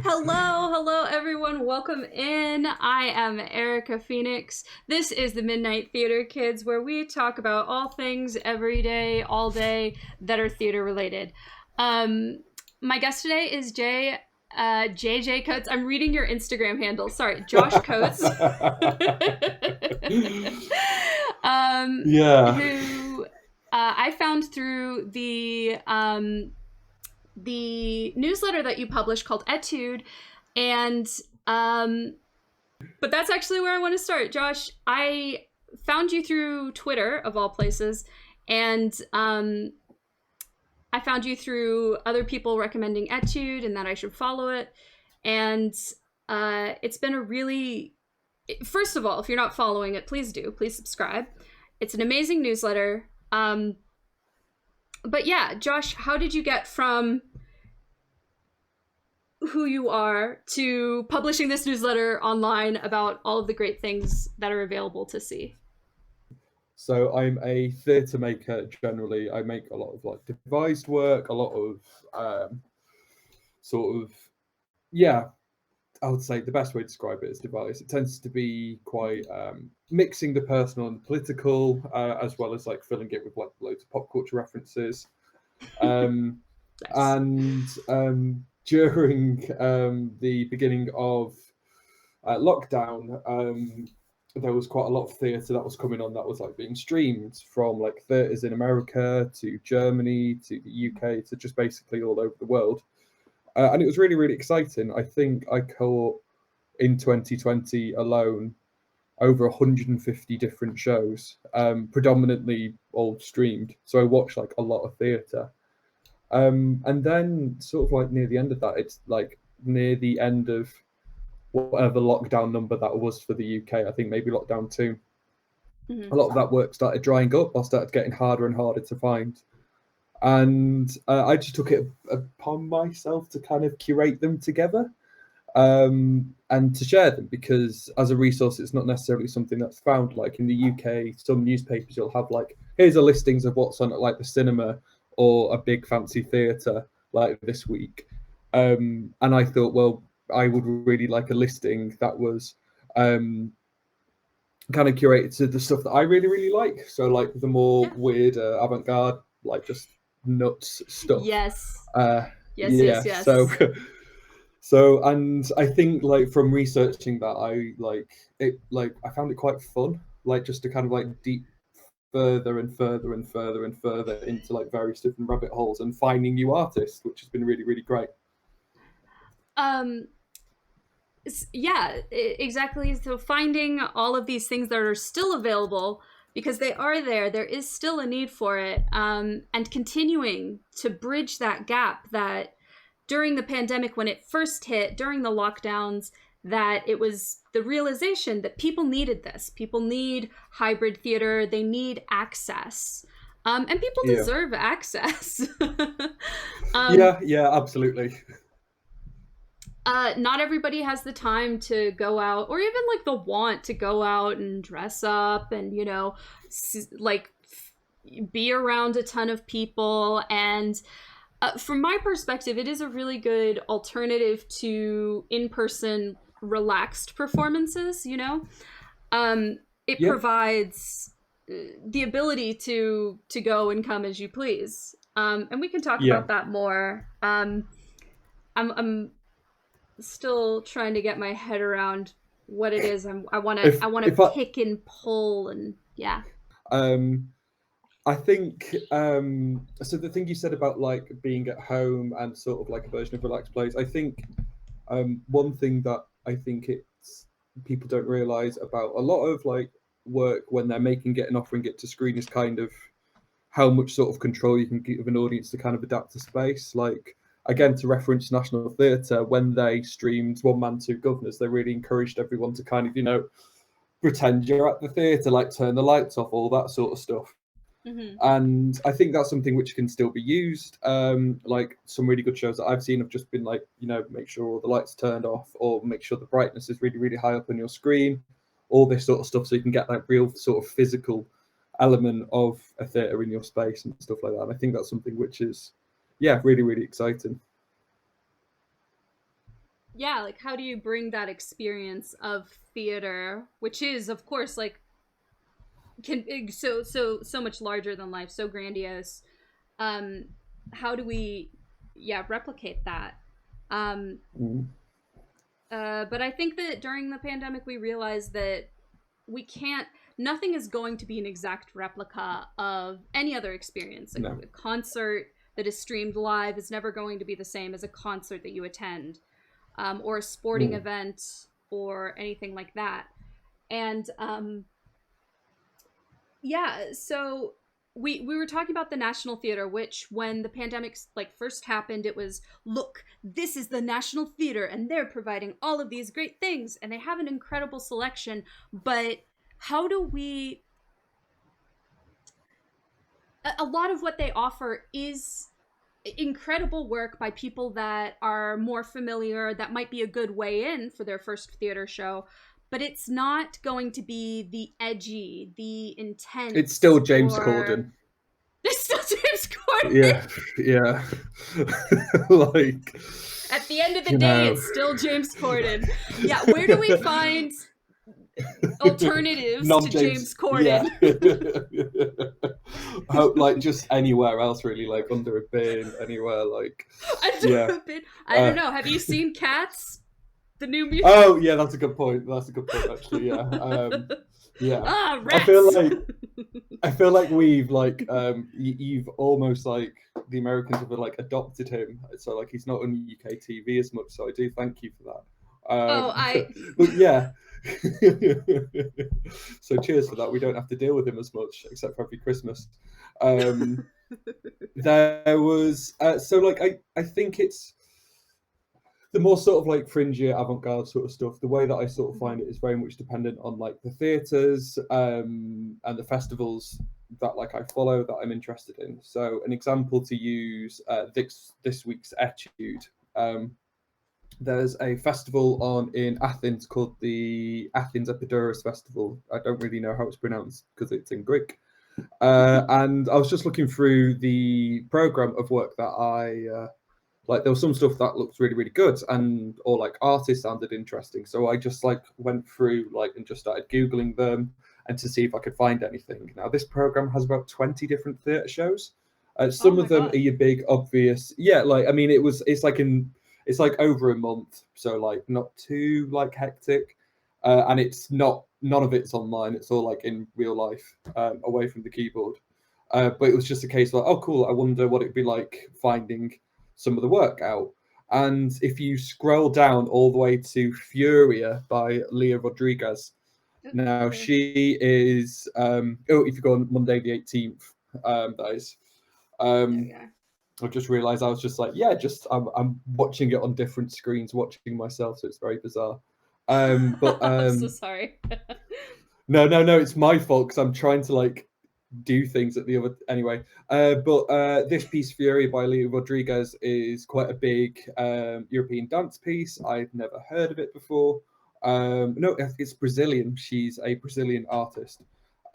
Hello, everyone. Welcome in. I am Erika Phoenix. This is the Midnight Theater Kids, where we talk about all things every day, all day that are theater related. My guest today is JJ Coates. I'm reading your Instagram handle. Sorry, Josh Coates. Yeah. Who I found through the newsletter that you publish called Etude, and um, but that's actually where I want to start. Josh, I found you through Twitter of all places, and I found you through other people recommending Etude and that I should follow it, and it's been a really, first of all, if you're not following it, please do. Please subscribe. It's an amazing newsletter. But yeah, Josh, how did you get from who you are to publishing this newsletter online about all of the great things that are available to see? So I'm a theatre maker generally. I make a lot of like devised work, a lot of sort of yeah. I would say the best way to describe it is devised. It tends to be quite mixing the personal and political, as well as like filling it with like loads of pop culture references. Um, Nice. and during the beginning of lockdown, there was quite a lot of theatre that was coming on that was like being streamed from like theatres in America to Germany to the UK to just basically all over the world. And it was really, really exciting. I think I caught in 2020 alone over 150 different shows, predominantly all streamed. So I watched like a lot of theatre. And then, sort of like near the end of that, it's like near the end of whatever lockdown number that was for the UK. I think maybe lockdown two. Mm-hmm. A lot of that work started drying up. I started getting harder and harder to find, and I just took it upon myself to kind of curate them together and to share them because as a resource, it's not necessarily something that's found. Like in the UK, some newspapers you'll have like here's a listings of what's on at like the cinema or a big fancy theatre like this week. And I thought, well, I would really like a listing that was um, kind of curated to the stuff that I really, really like. So like the more Yeah. weird, avant-garde, like just nuts stuff. Yes. Uh, Yes. Yes. yeah. So Yes. so and I think like from researching that, I like it. Like I found it quite fun. Like just to kind of like deep further and further and further and further into like various different rabbit holes and finding new artists, which has been really, really great. Um. Yeah. Exactly. So finding all of these things that are still available because they are there. There is still a need for it. And continuing to bridge that gap that during the pandemic when it first hit, during the lockdowns, that it was the realization that people needed this. People need hybrid theater, they need access. And people Yeah. deserve access. um, Yeah, absolutely. Not everybody has the time to go out or even like the want to go out and dress up and, like be around a ton of people. And from my perspective, it is a really good alternative to in-person relaxed performances. It Yeah, provides the ability to go and come as you please. And we can talk yeah. about that more. I'm still trying to get my head around what it is I want to If I want to if I pick and pull and yeah. um I think so the thing you said about like being at home and sort of like a version of relaxed plays, I think one thing that I think it's people don't realize about a lot of like work when they're making it and offering it to screen is kind of how much sort of control you can give an audience to kind of adapt to space. Like again, to reference National Theatre, when they streamed One Man Two Governors, they really encouraged everyone to kind of pretend you're at the theatre, like turn the lights off, all that sort of stuff. Mm-hmm. And I think that's something which can still be used. Like some really good shows that I've seen have just been like, make sure all the lights turned off or make sure the brightness is really, really high up on your screen, all this sort of stuff, so you can get that real sort of physical element of a theatre in your space and stuff like that. And I think that's something which is, yeah, really, really exciting. yeah, like how do you bring that experience of theater, which is of course like can so much larger than life, so grandiose. Um, how do we, yeah, replicate that? Um, Mm. but I think that during the pandemic we realized that we can't. Nothing is going to be an exact replica of any other experience. No. A concert that is streamed live is never going to be the same as a concert that you attend, or a sporting Mm. event, or anything like that. And yeah, so we were talking about the National Theater, which when the pandemic like first happened, it was, look, this is the National Theater and they're providing all of these great things and they have an incredible selection, but how do we, a lot of what they offer is incredible work by people that are more familiar, that might be a good way in for their first theater show, but it's not going to be the edgy, the It's intense, still James or Corden. it's still James Corden. Yeah, yeah. Like, At the end of the you day, know, it's still James Corden. Yeah, where do we find alternatives to non-James. James Yeah. Corden? Hope, like, just anywhere else, really, like under a bin, anywhere, like, yeah. I don't know. Have you seen Cats? The new music? Oh, yeah, that's a good point. That's a good point, actually. Yeah. Yeah. Ah, I feel rats. like I feel like we've like you've almost like the Americans have like adopted him, so like he's not on UK TV as much. So I do thank you for that. Oh, But yeah. So cheers for that. We don't have to deal with him as much, except for every Christmas. There was so like I think it's the more sort of like fringy avant-garde sort of stuff. The way that I sort of find it is very much dependent on like the theatres and the festivals that like I follow that I'm interested in. So an example to use this week's Etude. There's a festival on in Athens called the Athens Epidaurus Festival. I don't really know how it's pronounced because it's in Greek. And I was just looking through the program of work that I like. There was some stuff that looked really, really good, and or like artists sounded interesting. So I just like went through like and just started Googling them and to see if I could find anything. Now this program has about 20 different theatre shows. Oh Some my of them god. are your big obvious, yeah. Like I mean, it's like over a month, so like not too like hectic, and it's not none of it's online. It's all like in real life, away from the keyboard. But it was just a case of like, oh cool, I wonder what it'd be like finding some of the work out. And if you scroll down all the way to Furia by Leah Rodriguez, now Okay. she is if you go on Monday the 18th, that is. There Um, we are. I just realized I was just like, yeah, just I'm watching it on different screens, watching myself, so it's very bizarre. But I'm so sorry. no, it's my fault because I'm trying to like do things at the other anyway. But this piece, Fury by Leo Rodriguez, is quite a big European dance piece. I've never heard of it before. No, it's Brazilian. She's a Brazilian artist.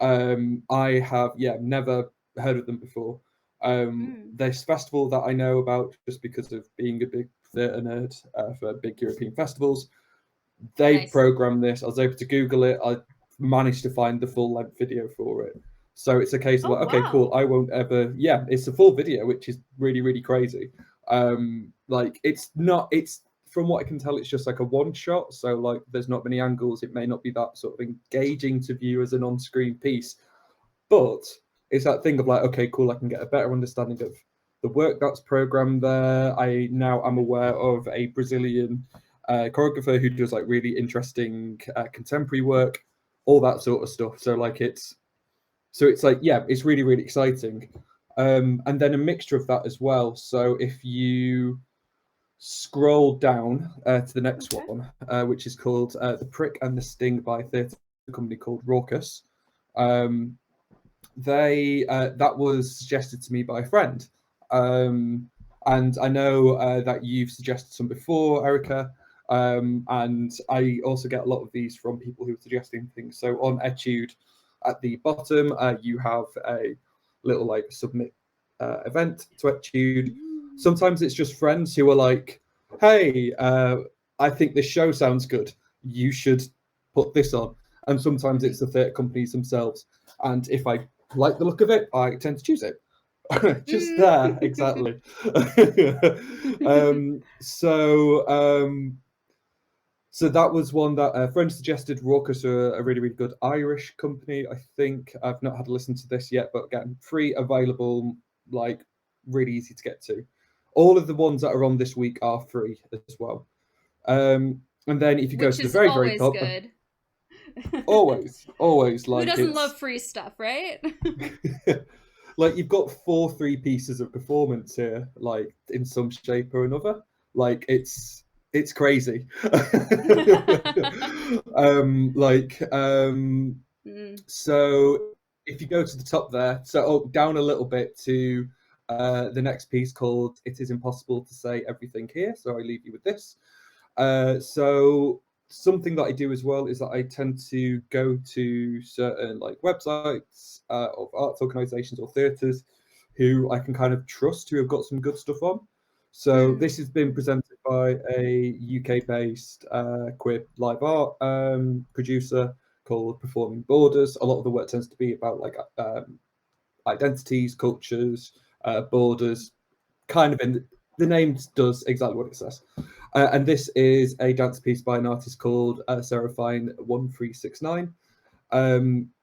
I have never heard of them before. Mm, This festival that I know about just because of being a big theatre nerd for big European festivals. They've nice. programmed this. I was able to Google it. I managed to find the full length video for it. So it's a case of Oh like, okay, wow. cool. I won't ever. Yeah, it's a full video, which is really, really crazy. Like it's not. It's from what I can tell, it's just like a one shot. So like, there's not many angles. It may not be that sort of engaging to view as an on-screen piece, but it's that thing of like, okay, cool. I can get a better understanding of the work that's programmed there. I now am aware of a Brazilian choreographer who does like really interesting contemporary work, all that sort of stuff. So it's like, yeah, it's really, really exciting. And then a mixture of that as well. So if you scroll down to the next Okay. one, which is called The Prick and the Sting by a theatre company called Raucous. Um, that was suggested to me by a friend. And I know that you've suggested some before, Erika. And I also get a lot of these from people who are suggesting things. So on Etude, at the bottom, you have a little like submit event to Etude. Mm. Sometimes it's just friends who are like, "Hey, I think this show sounds good. You should put this on. And sometimes it's the theatre companies themselves. And if I like the look of it, I tend to choose it. Just there, exactly. So that was one that a friend suggested. Raucous are a really, really good Irish company. I think I've not had a listen to this yet, but again, free, available, like really easy to get to. All of the ones that are on this week are free as well. And then if you go Which to the is very, very always top, good. always Who like doesn't it's love free stuff, right? like you've got 3 pieces of performance here, like in some shape or another. Like it's crazy. Like so if you go to the top there, so down a little bit to the next piece called "It Is Impossible to Say Everything Here," so I leave you with this. So something that I do as well is that I tend to go to certain like websites of arts organisations or theatres who I can kind of trust, who have got some good stuff on. So this has been presented by a UK-based queer live art producer called Performing Borders. A lot of the work tends to be about like identities, cultures, borders, kind of in the name does exactly what it says. And this is a dance piece by an artist called Seraphine1369.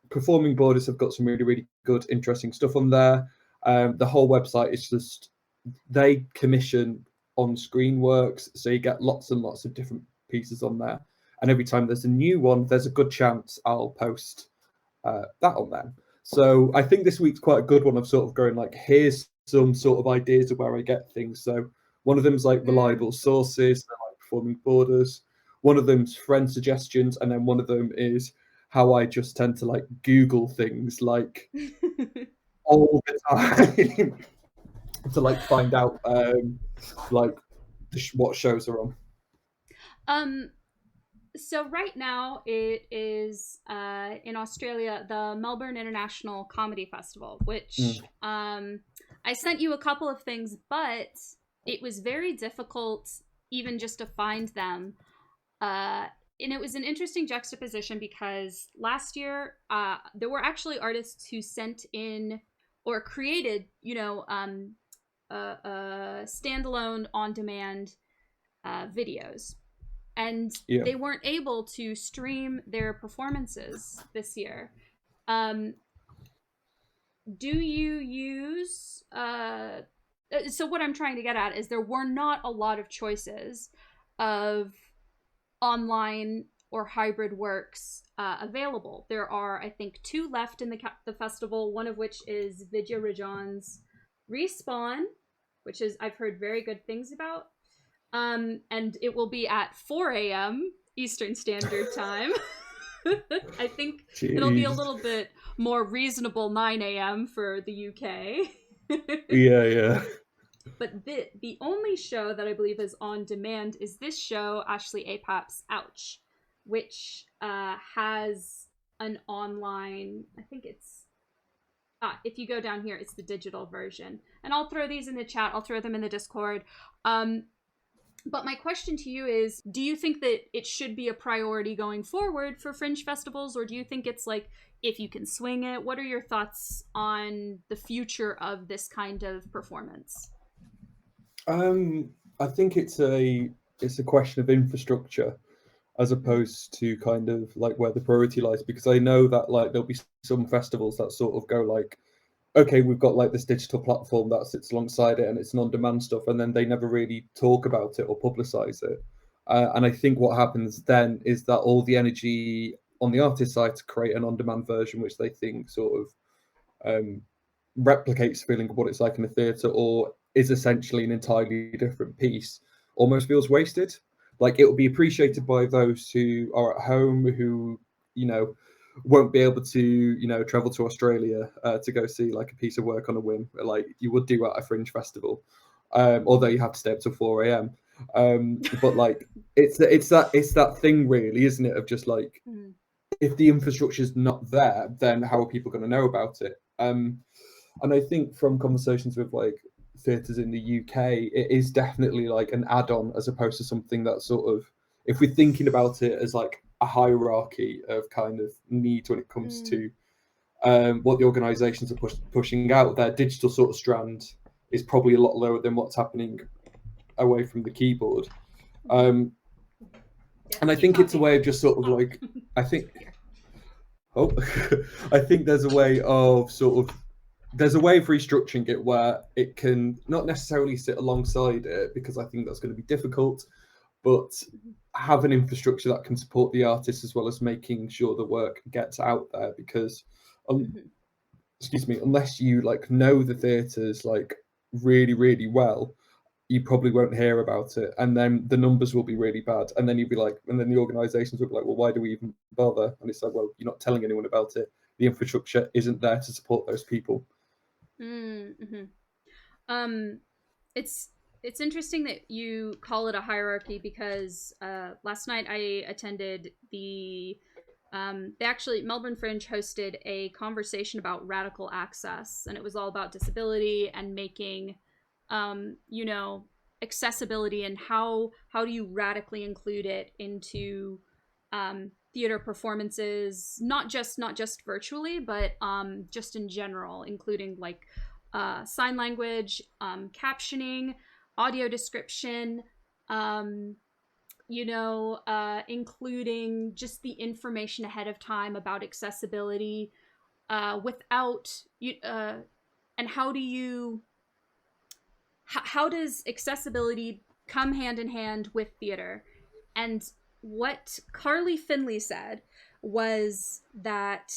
Performing Borders have got some really, really good, interesting stuff on there. The whole website is just, they commission on-screen works, so you get lots and lots of different pieces on there. And every time there's a new one, there's a good chance I'll post that on there. So I think this week's quite a good one of sort of going like, here's some sort of ideas of where I get things. So one of them's like reliable sources, like Performing Borders. One of them's friend suggestions, and then one of them is how I just tend to like Google things like all the time to like find out like what shows are on. So right now it is in Australia, the Melbourne International Comedy Festival, which I sent you a couple of things, but it was very difficult even just to find them. And it was an interesting juxtaposition because last year there were actually artists who sent in or created, standalone on-demand videos, and they weren't able to stream their performances this year. Do you use so what I'm trying to get at is there were not a lot of choices of online or hybrid works available. There are, I think, 2 left in the festival, one of which is Vidya Rajan's Respawn, which is I've heard very good things about. And it will be at 4 a.m. Eastern Standard Time. I think it'll be a little bit more reasonable 9 a.m. for the UK. Yeah. But the only show that I believe is on demand is this show, Ashley Apap's Ouch, which has an online, I think it's, if you go down here, it's the digital version. And I'll throw these in the chat, I'll throw them in the Discord. But my question to you is, do you think that it should be a priority going forward for fringe festivals, or do you think it's like, if you can swing it? What are your thoughts on the future of this kind of performance? I think it's a question of infrastructure as opposed to kind of like where the priority lies, because I know that like there'll be some festivals that sort of go like, okay, we've got like this digital platform that sits alongside it and it's an on-demand stuff, and then they never really talk about it or publicize it. And I think what happens then is that all the energy on the artist side to create an on-demand version, which they think sort of replicates feeling of what it's like in a theatre or is essentially an entirely different piece, almost feels wasted. Like it will be appreciated by those who are at home, who, won't be able to, travel to Australia to go see like a piece of work on a whim, like you would do at a fringe festival, although you have to stay up till 4 a.m. But like it's that thing really, isn't it, of just like, if the infrastructure's not there, then how are people going to know about it? And I think from conversations with like theatres in the UK, it is definitely like an add-on as opposed to something that sort of if we're thinking about it as like a hierarchy of kind of needs when it comes to what the organisations are pushing out, their digital sort of strand is probably a lot lower than what's happening away from the keyboard. And I think it's a way of just sort of like, I think there's a way of restructuring it where it can not necessarily sit alongside it, because I think that's going to be difficult, but have an infrastructure that can support the artists as well as making sure the work gets out there. Because excuse me, unless you like know the theatres like really, really well, you probably won't hear about it, and then the numbers will be really bad, and then you'll be like, and then the organisations will be like, well, why do we even bother? And it's like, well, you're not telling anyone about it. The infrastructure isn't there to support those people. It's interesting that you call it a hierarchy, because last night I attended Melbourne Fringe hosted a conversation about radical access, and it was all about disability and making accessibility, and how do you radically include it into theater performances, not just virtually, but just in general, including like sign language, captioning, audio description, including just the information ahead of time about accessibility, without you. And how does accessibility come hand in hand with theater? And what Carly Finley said was that,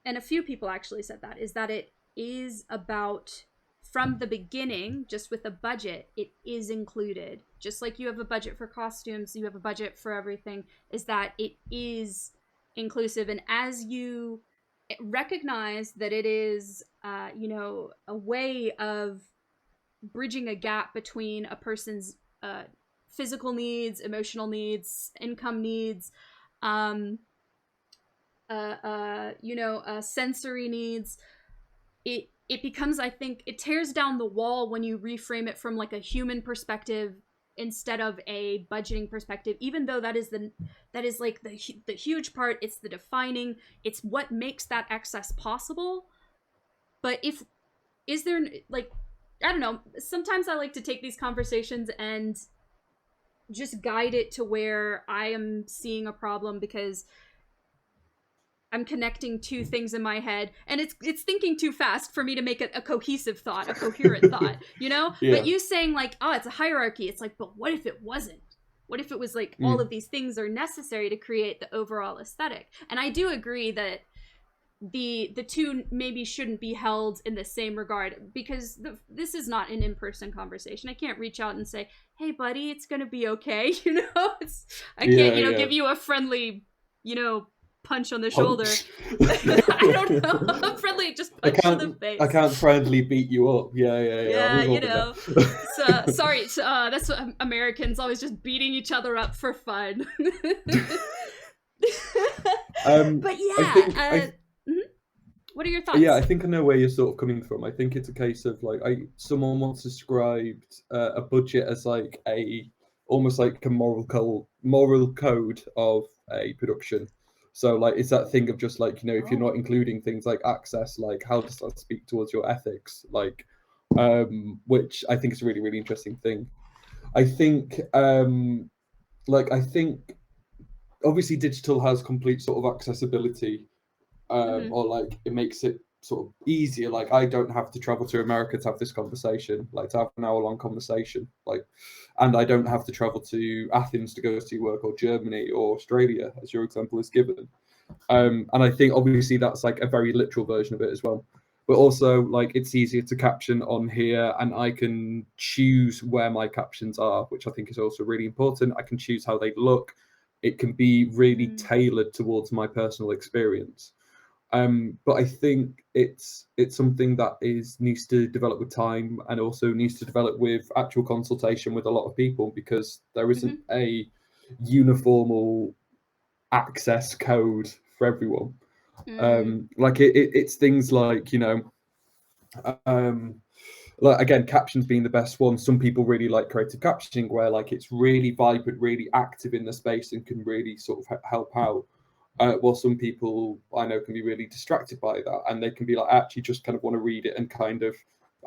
and a few people actually said that, is that it is about, from the beginning, just with a budget, it is included. Just like you have a budget for costumes, you have a budget for everything, is that it is inclusive. And as you recognize that it is, a way of bridging a gap between a person's physical needs, emotional needs, income needs, sensory needs, it becomes, I think, it tears down the wall when you reframe it from like a human perspective instead of a budgeting perspective. Even though that is like the huge part, it's the defining, it's what makes that access possible. But is there, like, I don't know, sometimes I like to take these conversations and just guide it to where I am seeing a problem, because I'm connecting two things in my head, and it's thinking too fast for me to make a cohesive thought, a coherent thought, Yeah. But you saying like, oh, it's a hierarchy, it's like, but what if it wasn't? What if it was like all of these things are necessary to create the overall aesthetic? And I do agree that the two maybe shouldn't be held in the same regard, because this is not an in-person conversation. I can't reach out and say, hey buddy, it's gonna be okay. I can't give you a friendly punch on the shoulder. I don't know, a friendly just punch in the face. I can't friendly beat you up. Yeah, so sorry, that's what Americans always, just beating each other up for fun. But yeah, what are your thoughts? Yeah, I think I know where you're sort of coming from. I think it's a case of like, someone once described a budget as like almost like a moral code of a production. So like, it's that thing of just like, if you're not including things like access, like how does that speak towards your ethics? Like, which I think is a really, really interesting thing. I think, obviously digital has complete sort of accessibility, or like it makes it sort of easier. Like, I don't have to travel to America to have this conversation, like to have an hour-long conversation, like, and I don't have to travel to Athens to go see work, or Germany or Australia, as your example is given. And I think obviously that's like a very literal version of it as well. But also, like, it's easier to caption on here, and I can choose where my captions are, which I think is also really important. I can choose how they look. It can be really tailored towards my personal experience. But I think it's something that needs to develop with time, and also needs to develop with actual consultation with a lot of people, because there isn't a uniform access code for everyone. Like it's things like like, again, captions being the best one. Some people really like creative captioning, where like it's really vibrant, really active in the space, and can really sort of help out. Well, some people I know can be really distracted by that, and they can be like, I actually just kind of want to read it and kind of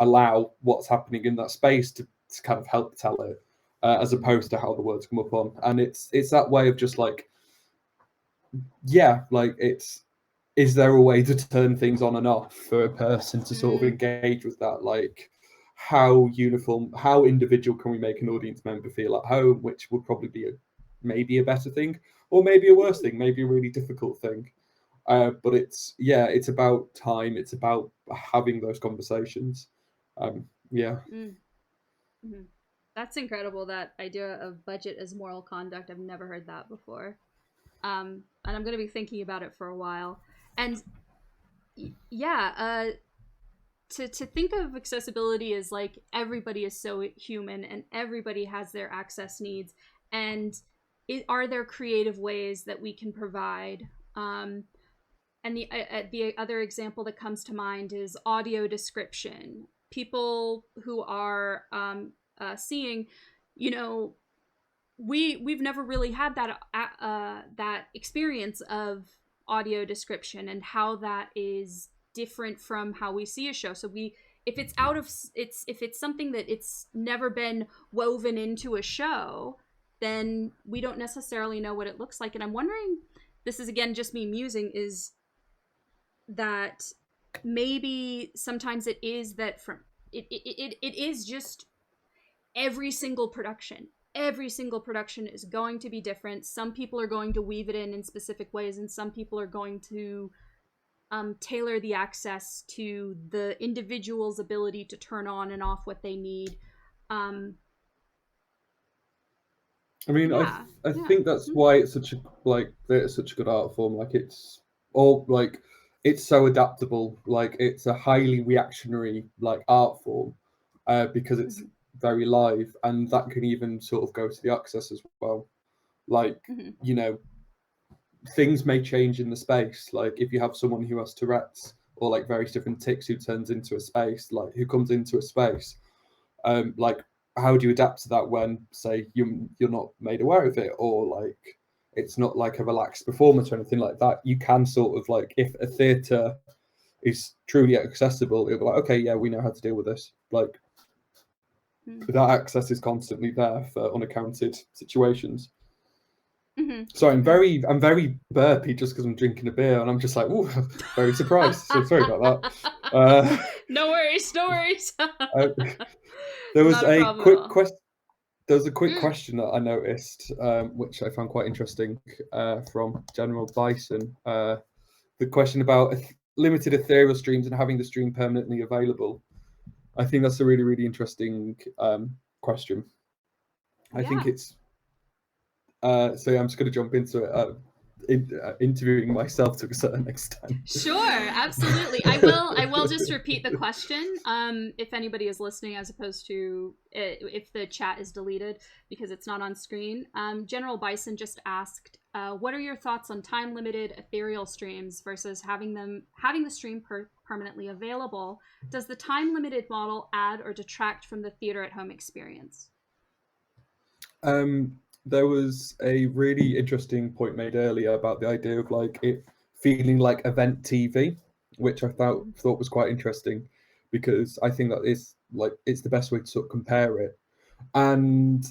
allow what's happening in that space to kind of help tell it, as opposed to how the words come up on. And it's that way of just like, yeah, like is there a way to turn things on and off for a person to sort of engage with that? Like, how uniform, how individual can we make an audience member feel at home, which would probably be maybe a better thing, or maybe a worse thing, maybe a really difficult thing. But it's about time. It's about having those conversations. Yeah. Mm-hmm. That's incredible. That idea of budget as moral conduct. I've never heard that before. And I'm going to be thinking about it for a while. And yeah, to think of accessibility as like everybody is so human and everybody has their access needs, and are there creative ways that we can provide? And the other example that comes to mind is audio description. People who are seeing, you know, we've never really had that experience of audio description and how that is different from how we see a show. So we if it's out of it's if it's something that it's never been woven into a show, then we don't necessarily know what it looks like. And I'm wondering, this is again just me musing, is that maybe sometimes it is that from it is just every single production is going to be different. Some people are going to weave it in specific ways, and some people are going to tailor the access to the individual's ability to turn on and off what they need. I mean, Yeah, I yeah. think that's why it's such a good art form. Like, it's all like, it's so adaptable. Like, it's a highly reactionary like art form, because it's very live, and that can even sort of go to the access as well. Like, you know, things may change in the space. Like, if you have someone who has Tourette's or like various different tics who turns into a space, like who comes into a space, like, how do you adapt to that when, say, you're not made aware of it, or like it's not like a relaxed performance or anything like that? You can sort of like, if a theatre is truly accessible, it'll be like, okay, yeah, we know how to deal with this. Like, that access is constantly there for unaccounted situations. So I'm very burpy just because I'm drinking a beer, and I'm just like, ooh, very surprised. So sorry about that. No worries. There was Not a a problem at quick all. question. There was a quick question that I noticed, which I found quite interesting, from General Bison. The question about limited ethereal streams and having the stream permanently available. I think that's a really, really interesting question. I think it's so yeah, I'm just going to jump into it. Interviewing myself to a certain extent. Sure, absolutely. I will just repeat the question, if anybody is listening, as opposed to if the chat is deleted because it's not on screen. General Bison just asked, what are your thoughts on time limited ethereal streams versus having the stream permanently available? Does the time limited model add or detract from the theater at home experience? There was a really interesting point made earlier about the idea of like it feeling like event TV, which I thought was quite interesting, because I think that is like, it's the best way to sort of compare it. And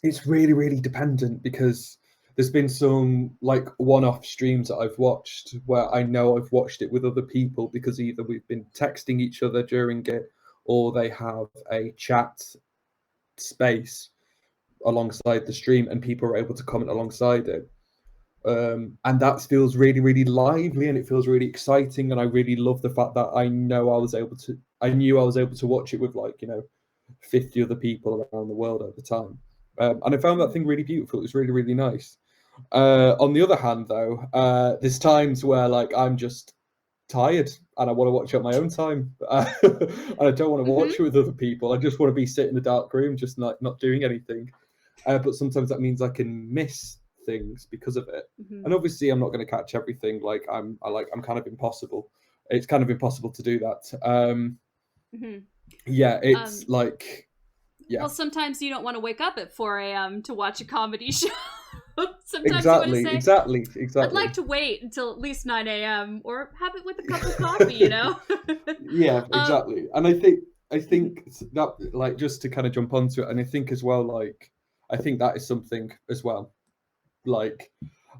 it's really, really dependent, because there's been some like one-off streams that I've watched where I know I've watched it with other people, because either we've been texting each other during it, or they have a chat space alongside the stream and people are able to comment alongside it. And that feels really, really lively, and it feels really exciting. And I really love the fact that I knew I was able to watch it with, like, 50 other people around the world at the time. And I found that thing really beautiful. It was really, really nice. On the other hand, though, there's times where like I'm just tired and I want to watch it at my own time. And I don't want to watch it with other people. I just want to be sitting in the dark room, just like not doing anything. But sometimes that means I can miss things because of it. And obviously, I'm not going to catch everything. I'm kind of impossible. It's kind of impossible to do that. Yeah, it's Um, like, yeah, well, sometimes you don't want to wake up at 4 a.m. to watch a comedy show. Sometimes you want to exactly, say, exactly, I'd exactly. like to wait until at least 9 a.m. or have it with a cup of coffee, you know? Yeah, um, exactly. And I mhm. think that, like, just to kind of jump onto it, and I think as well, like, I think that is something as well. Like,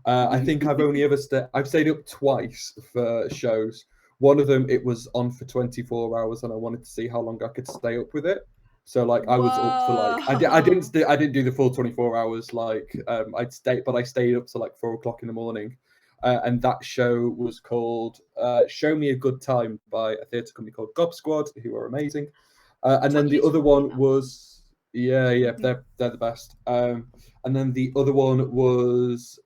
I think I've stayed up twice for shows. One of them, it was on for 24 hours, and I wanted to see how long I could stay up with it. So like I was up for like Whoa. I didn't do the full 24 hours. Like I stayed up to like 4 o'clock in the morning, and that show was called "Show Me a Good Time" by a theatre company called Gob Squad, who are amazing. And then the You other told me one about them. was yeah, Mhm. they're the best. And then the other one was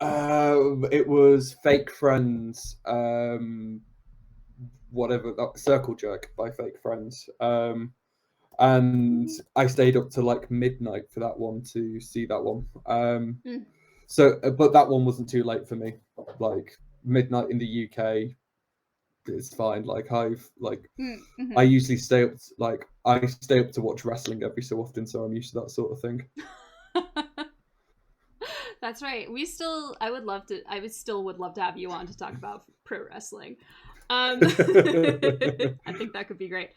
it was Fake Friends, whatever that Circle Jerk by Fake Friends. And I stayed up to like midnight for that one to see that one. Mm, So, but that one wasn't too late for me. Like midnight in the UK is fine. I mhm. usually stay up like I stay up to watch wrestling every so often, so I'm used to that sort of thing. That's right. I would still would love to have you on to talk about pro wrestling. I think that could be great.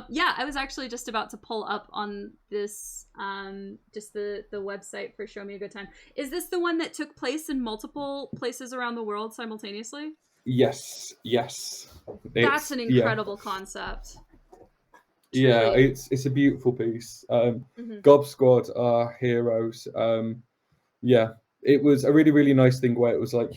Yeah, I was actually just about to pull up on this, just the website for Show Me a Good Time. Is this the one that took place in multiple places around the world simultaneously? Yes, yes. That's It's an yeah, incredible concept. yeah. Truly. It's a beautiful piece. Hmm. Gob Squad are heroes. Yeah, it was a really really nice thing where it was like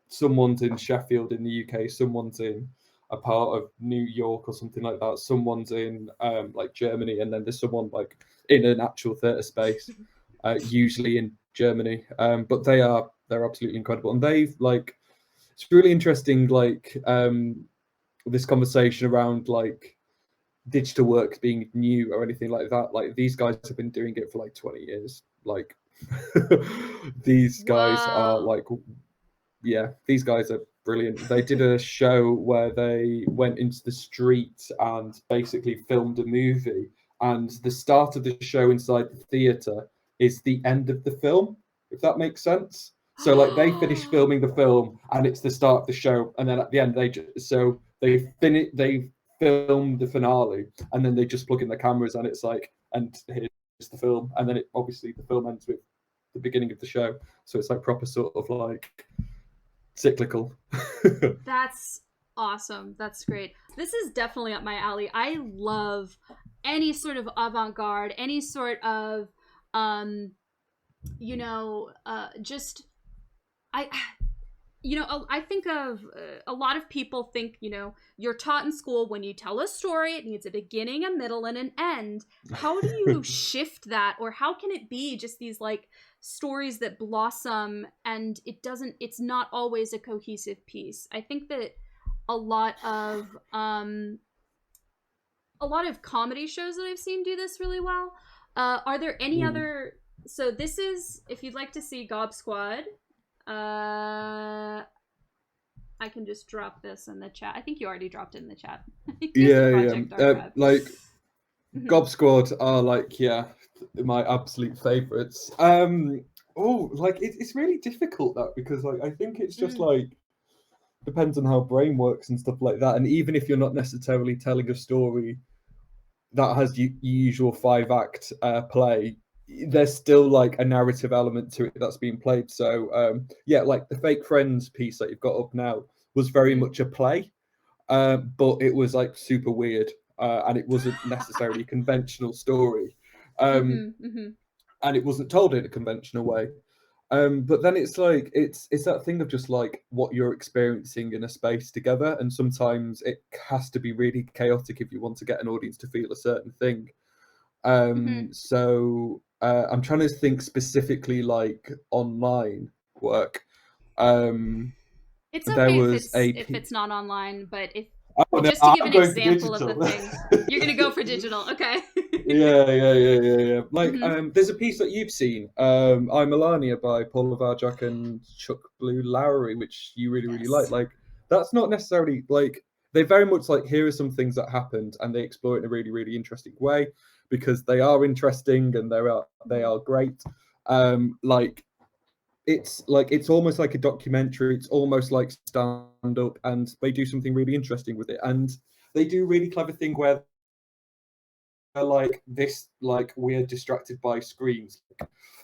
someone's in Sheffield in the UK, someone's in a part of New York or something like that, someone's in like Germany, and then there's someone like in an actual theatre space, usually in Germany. But they're absolutely incredible, and they've like it's really interesting like this conversation around like digital work being new or anything like that. Like these guys have been doing it for like 20 years. Like these guys are Whoa. like yeah, these guys are brilliant. They did a show where they went into the street and basically filmed a movie, and the start of the show inside the theater is the end of the film, if that makes sense. So like they finish filming the film and it's the start of the show, and then at the end they film the finale, and then they just plug in the cameras and it's like, and here's the film, and then it obviously the film ends with the beginning of the show. So it's like proper sort of like cyclical. That's awesome. That's great. This is definitely up my alley. I love any sort of avant-garde, any sort of um just I I think of a lot of people think, you're taught in school when you tell a story, it needs a beginning, a middle, and an end. How do you shift that? Or how can it be just these like stories that blossom and it's not always a cohesive piece? I think that a lot of um, a lot of comedy shows that I've seen do this really well. Are there any Mm. other? So this is if you'd like to see Gob Squad. I can just drop this in the chat. I think you already dropped it in the chat. Here's the Yeah, yeah. project archive. Like Mhm. Gob Squad are like my absolute favorites. Oh, like it's really difficult that because like I think it's just Mm, like depends on how brain works and stuff like that. And even if you're not necessarily telling a story that has usual 5 act play, there's still like a narrative element to it that's being played. So yeah, like the Fake Friends piece that you've got up now was very mm. much a play, but it was like super weird, and it wasn't necessarily a conventional story, um, Mhm, mhm, and it wasn't told in a conventional way. But then it's like it's that thing of just like what you're experiencing in a space together, and sometimes it has to be really chaotic if you want to get an audience to feel a certain thing. mhm. I'm trying to think specifically like online work. Um, It's there okay was a if it's not online, but if oh no, just to give I'm an going for example of the digital. things, you're gonna go for digital. Okay. Yeah. Like, Hmm. there's a piece that you've seen, I'm Melania by Paul Lavarjak and Chuck Blue Lowry, which you really, really like. Yes. Like, that's not necessarily like they very much like, here are some things that happened, and they explore it in a really, really interesting way because they are interesting and they are great. Like it's almost like a documentary. It's almost like stand up, and they do something really interesting with it. And they do a really clever thing where they're like this, like we're distracted by screens,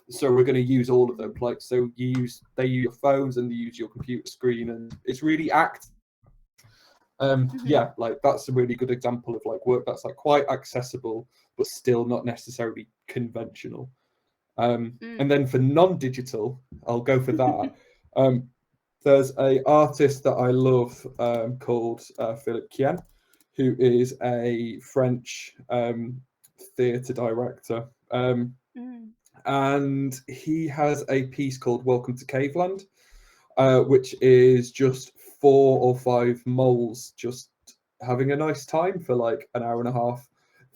so we're going to use all of them. Like so, they use your phones and they use your computer screen, and it's really yeah, like that's a really good example of like work that's like quite accessible but still not necessarily conventional. And then for non-digital, I'll go for that. There's a artist that I love called Philippe Kien, who is a French theatre director. And he has a piece called Welcome to Caveland, which is just 4 or 5 moles just having a nice time for like an hour and a half.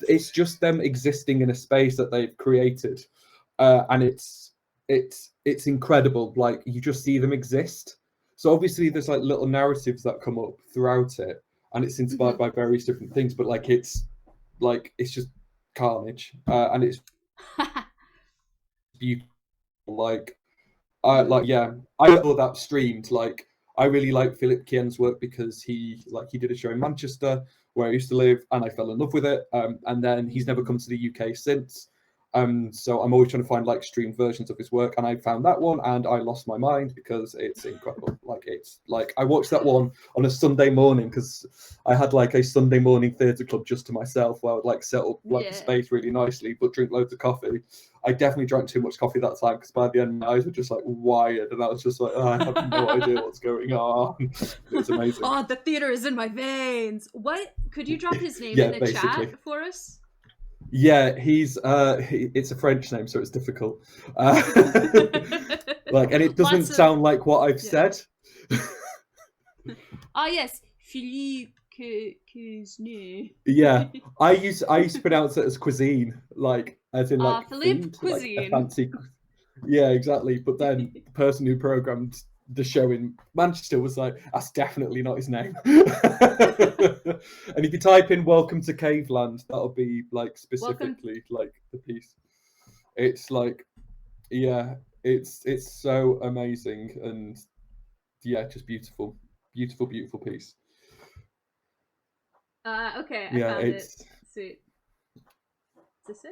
It's just them existing in a space that they've created, and it's incredible. Like you just see them exist. So obviously there's like little narratives that come up throughout it, and it's inspired by various different things. But like it's just carnage, and it's beautiful. Like yeah, I saw that streamed. Like I really like Philip Kien's work because he did a show in Manchester where I used to live, and I fell in love with it. And then he's never come to the UK since. So I'm always trying to find like streamed versions of his work, and I found that one, and I lost my mind because it's incredible. Like it's like I watched that one on a Sunday morning because I had like a Sunday morning theatre club just to myself where I would like set up like the space really nicely, but drink loads of coffee. I definitely drank too much coffee that time because by the end my eyes were just like wired, and I was just like, oh, I have no idea what's going on. It's amazing. Oh, the theater is in my veins. What? Could you drop his name in the basically. chat for us? Yeah, it's a French name, so it's difficult. Like, and it doesn't sound like what I've said. Yes, Philippe Cuisine. Yeah, I used to pronounce it as cuisine, like as in like Philippe food, Cuisine. like a fancy. Yeah, exactly. But then the person who programmed the show in Manchester was like, that's definitely not his name. And if you type in "Welcome to Caveland," that'll be like specifically like the piece. It's like, yeah, it's so amazing, and yeah, just beautiful piece. Okay, I found it. Sweet. Is this it?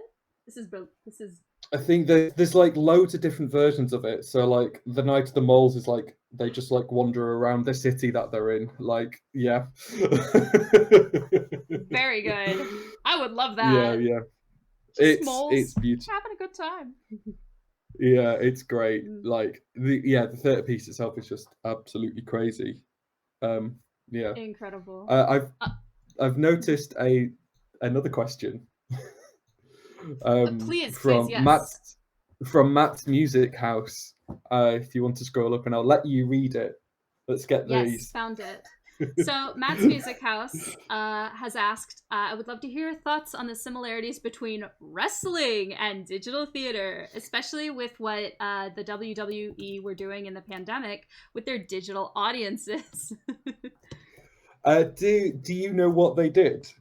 This is. I think there's like loads of different versions of it. So like the Night of the Moles is like they just like wander around the city that they're in. Like, yeah. Very good. I would love that. Yeah. It's beautiful. Having a good time. Yeah, it's great. Like the theatre piece itself is just absolutely crazy. Yeah. Incredible. I've noticed another question. Please, yes. From MattsMusicHouse. If you want to scroll up, and I'll let you read it. Let's get these. Yes, found it. So MattsMusicHouse has asked, I would love to hear your thoughts on the similarities between wrestling and digital theater, especially with what the WWE were doing in the pandemic with their digital audiences. Do you know what they did?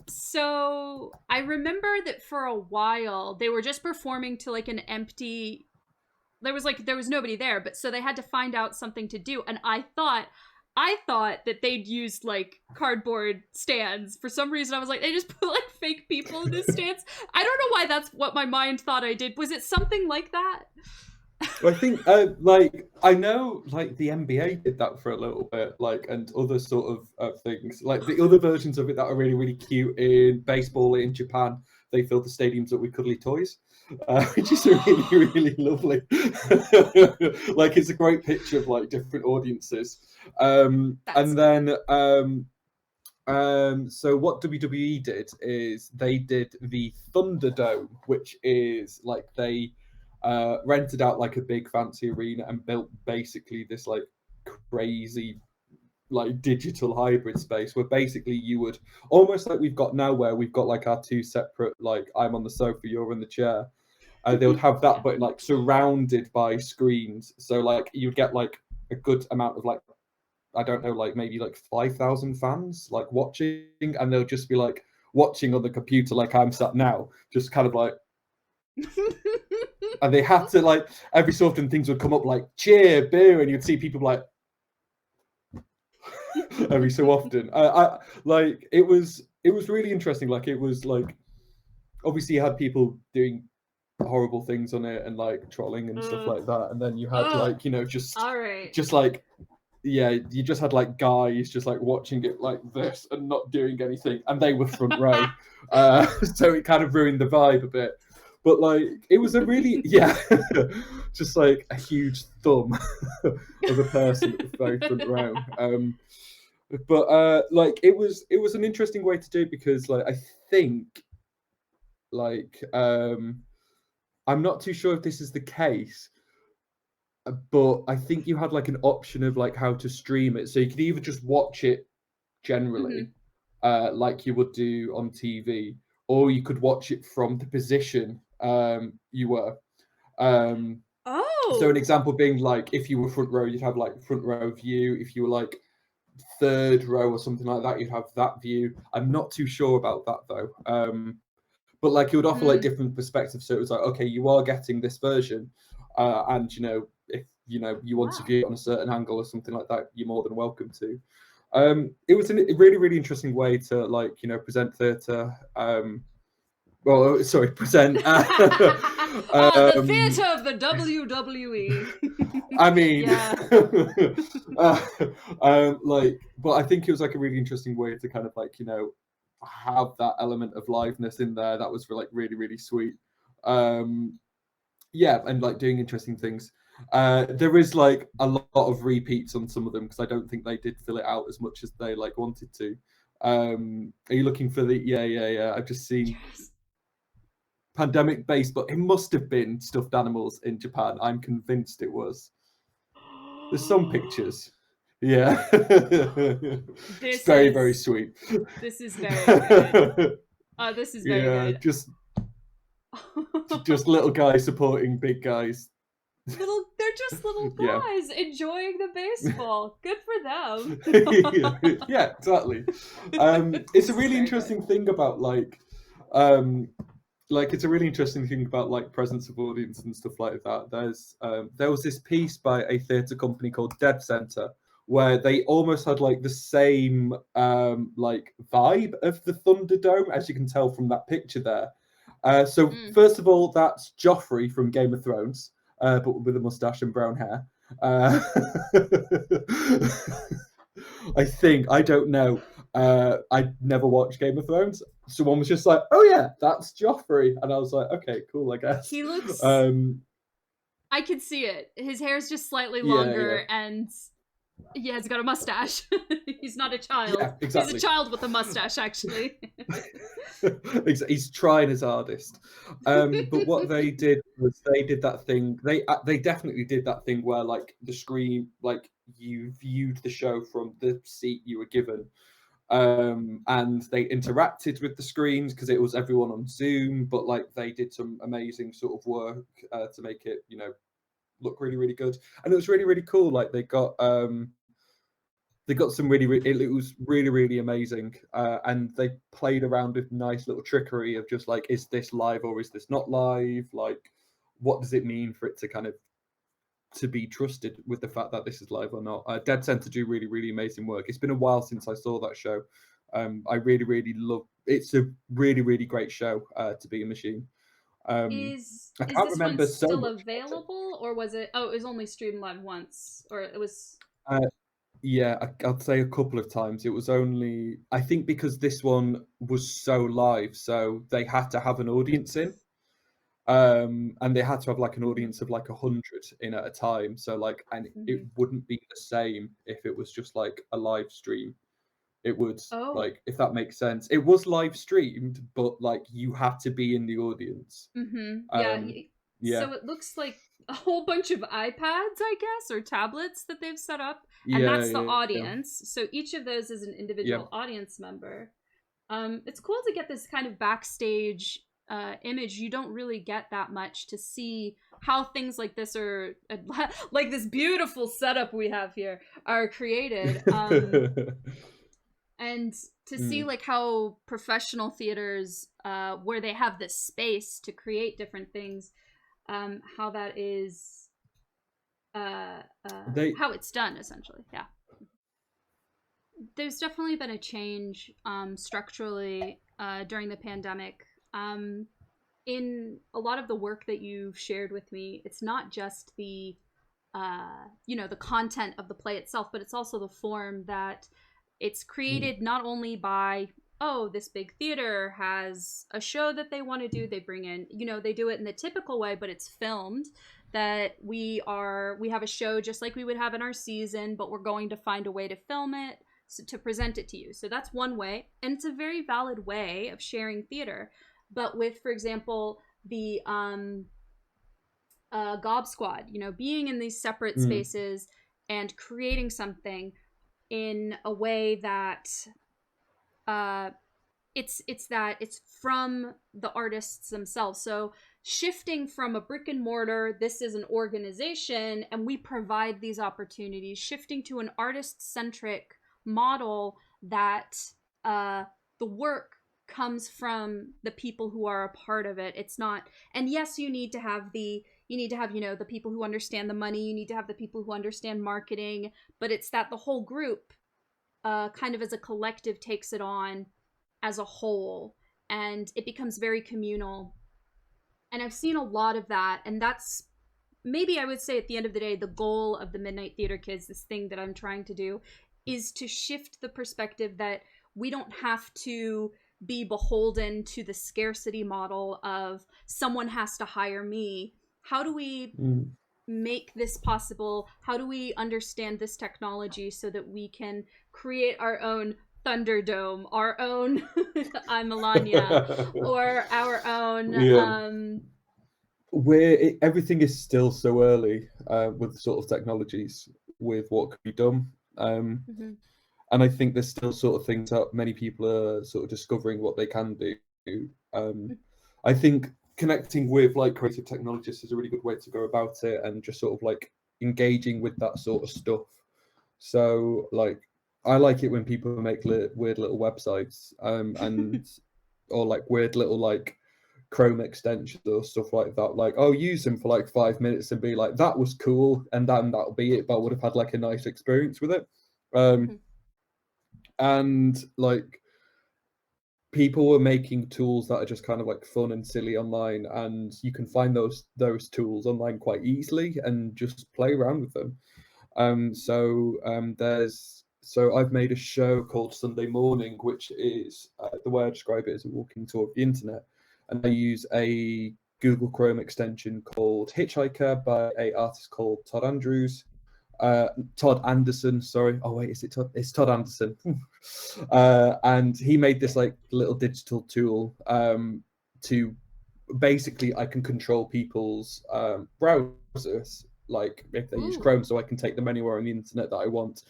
So I remember that for a while they were just performing to like an empty, there was nobody there, but so they had to find out something to do. And I thought that they'd used like cardboard stands. For some reason I was like, they just put like fake people in the stands. I don't know why that's what my mind thought I did. Was it something like that? I think like I know like the NBA did that for a little bit, like, and other sort of things, like the other versions of it that are really, really cute in baseball in Japan. They filled the stadiums up with cuddly toys, which is really, really lovely. Like it's a great picture of like different audiences. And then so what WWE did is they did the Thunderdome, which is like they rented out like a big fancy arena and built basically this like crazy like digital hybrid space where basically you would almost like we've got now where we've got like our 2 separate, like I'm on the sofa, you're in the chair. They would have that, but like surrounded by screens. So like you'd get like a good amount of like I don't know, like maybe like 5,000 fans like watching, and they'll just be like watching on the computer like I'm sat now, just kind of like, and they had to like every so often things would come up like cheer, boo, and you'd see people like every so often. I like it was really interesting. Like it was like obviously you had people doing horrible things on it and like trolling and stuff like that, and then you had like All right. just like yeah, you just had like guys just like watching it like this and not doing anything, and they were front row, so it kind of ruined the vibe a bit. But like it was a really just like a huge thumb of a person at the very front row. But like it was an interesting way to do it because like I think like I'm not too sure if this is the case, but I think you had like an option of like how to stream it. So you could either just watch it generally, like you would do on TV, or you could watch it from the position you were. So an Oh. example being like if you were front row, you'd have like front row view. If you were like third row or something like that, you'd have that view. I'm not too sure about that though. But like it would offer like different perspectives. So it was like, okay, you are getting this version, and if you want to Wow. view it on a certain angle or something like that, you're more than welcome to. It was a really really interesting way to like present theatre. Well, sorry, present. The theater of the WWE. I mean, Yeah. like, but I think it was like a really interesting way to kind of like have that element of liveness in there. That was like really really sweet. Yeah, and like doing interesting things. There is like a lot of repeats on some of them because I don't think they did fill it out as much as they like wanted to. Are you looking for the? Yeah. I've just seen Yes. pandemic based, but it must have been stuffed animals in Japan. I'm convinced it was. There's some pictures. Yeah. It's This very, very is sweet. this is very good. This is very Yeah, good. just little guys supporting big guys. They're just little Yeah. guys enjoying the baseball. Good for them. Yeah, exactly. It's This a is really very good. interesting thing about it's a really interesting thing about like presence of audience and stuff like that. There was this piece by a theatre company called Dead Center where they almost had like the same like vibe of the Thunderdome, as you can tell from that picture there. So first of all, that's Joffrey from Game of Thrones, but with a mustache and brown hair. I don't know. I never watched Game of Thrones. Someone was just like, "Oh yeah, that's Joffrey," and I was like, "Okay, cool, I guess." He looks. Um, I could see it. His hair's just slightly yeah, longer, and yeah, he's got a mustache. He's not a child. yeah, He's a exactly. child with a mustache, actually. He's trying his hardest. But what they did was they did that thing. They definitely did that thing where like the screen, like you viewed the show from the seat you were given, and they interacted with the screens because it was everyone on Zoom. But like they did some amazing sort of work to make it look really really good, and it was really really cool. Like they got some it was really really amazing, and they played around with nice little trickery of just like, is this live or is this not live, like what does it mean for it to kind of to be trusted with the fact that this is live or not. Dead Center do really really amazing work. It's been a while since I saw that show. I really really love, it's a really really great show, To Be a Machine. I Is can't this one remember so still much about it. available, or was it? Oh, it was only streamed live once, or it was. uh, Yeah, I'd say a couple of times. It was only, I think, because this one was so live, so they had to have an audience in, and they had to have like an audience of like 100 in at a time. So like, and it Mhm. wouldn't be the same if it was just like a live stream. It would, Oh. like, if that makes sense. It was live streamed, but like you had to be in the audience. Yeah. Um, yeah, So it looks like a whole bunch of iPads, I guess, or tablets that they've set up, and yeah, that's the yeah, audience. So each of those is an yeah, individual audience member. It's cool to get this kind of backstage image, you don't really get that much to see how things like this are like this beautiful setup we have here are created. And to see Mm. like how professional theaters, where they have this space to create different things, how that is, They how it's done essentially. Yeah, there's definitely been a change, structurally, during the pandemic. In a lot of the work that you've shared with me, it's not just the the content of the play itself, but it's also the form that it's mm, created, not only by, oh, this big theater has a show that they want to do, they bring in, they do it in the typical way, but it's filmed, that we have a show just like we would have in our season, but we're going to find a way to film it, to present it to you. So that's one way, and it's a very valid way of sharing theater. But with, for example, the Gob Squad, being in these separate mm, spaces and creating something in a way that, uh, it's from the artists themselves. So shifting from a brick and mortar, this is an organization and we provide these opportunities, shifting to an artist centric model that, uh, the work comes from the people who are a part of it. It's not, and yes, you need to have the people who understand the money, you need to have the people who understand marketing, but it's that the whole group, kind of as a collective, takes it on as a whole, and it becomes very communal. And I've seen a lot of that, and that's, maybe I would say, at the end of the day, the goal of the Midnight Theater Kids, this thing that I'm trying to do, is to shift the perspective that we don't have to be beholden to the scarcity model of someone has to hire me. How do we mm. make this possible? How do we understand this technology so that we can create our own Thunderdome, our own I'm Melania, or our own, Yeah, everything is still so early with sort of technologies with what could be done. mhm. And I think there's still sort of things that many people are sort of discovering what they can do. I think connecting with like creative technologists is a really good way to go about it, and just sort of like engaging with that sort of stuff. So like I like it when people make weird little websites, and or like weird little like Chrome extensions or stuff like that. Like I'll use them for like 5 minutes and be like, that was cool, and then that'll be it. But I would have had like a nice experience with it. Mhm. And like people were making tools that are just kind of like fun and silly online, and you can find those tools online quite easily and just play around with them. So I've made a show called Sunday Morning, which is the way I describe it is a walking tour of the internet, and I use a Google Chrome extension called Hitchhiker by a artist called Todd Anderson. Sorry. Oh wait, is it Todd? It's Todd Anderson. And he made this like little digital tool to basically I can control people's browsers, like if they use Ooh. Chrome, so I can take them anywhere on the internet that I want.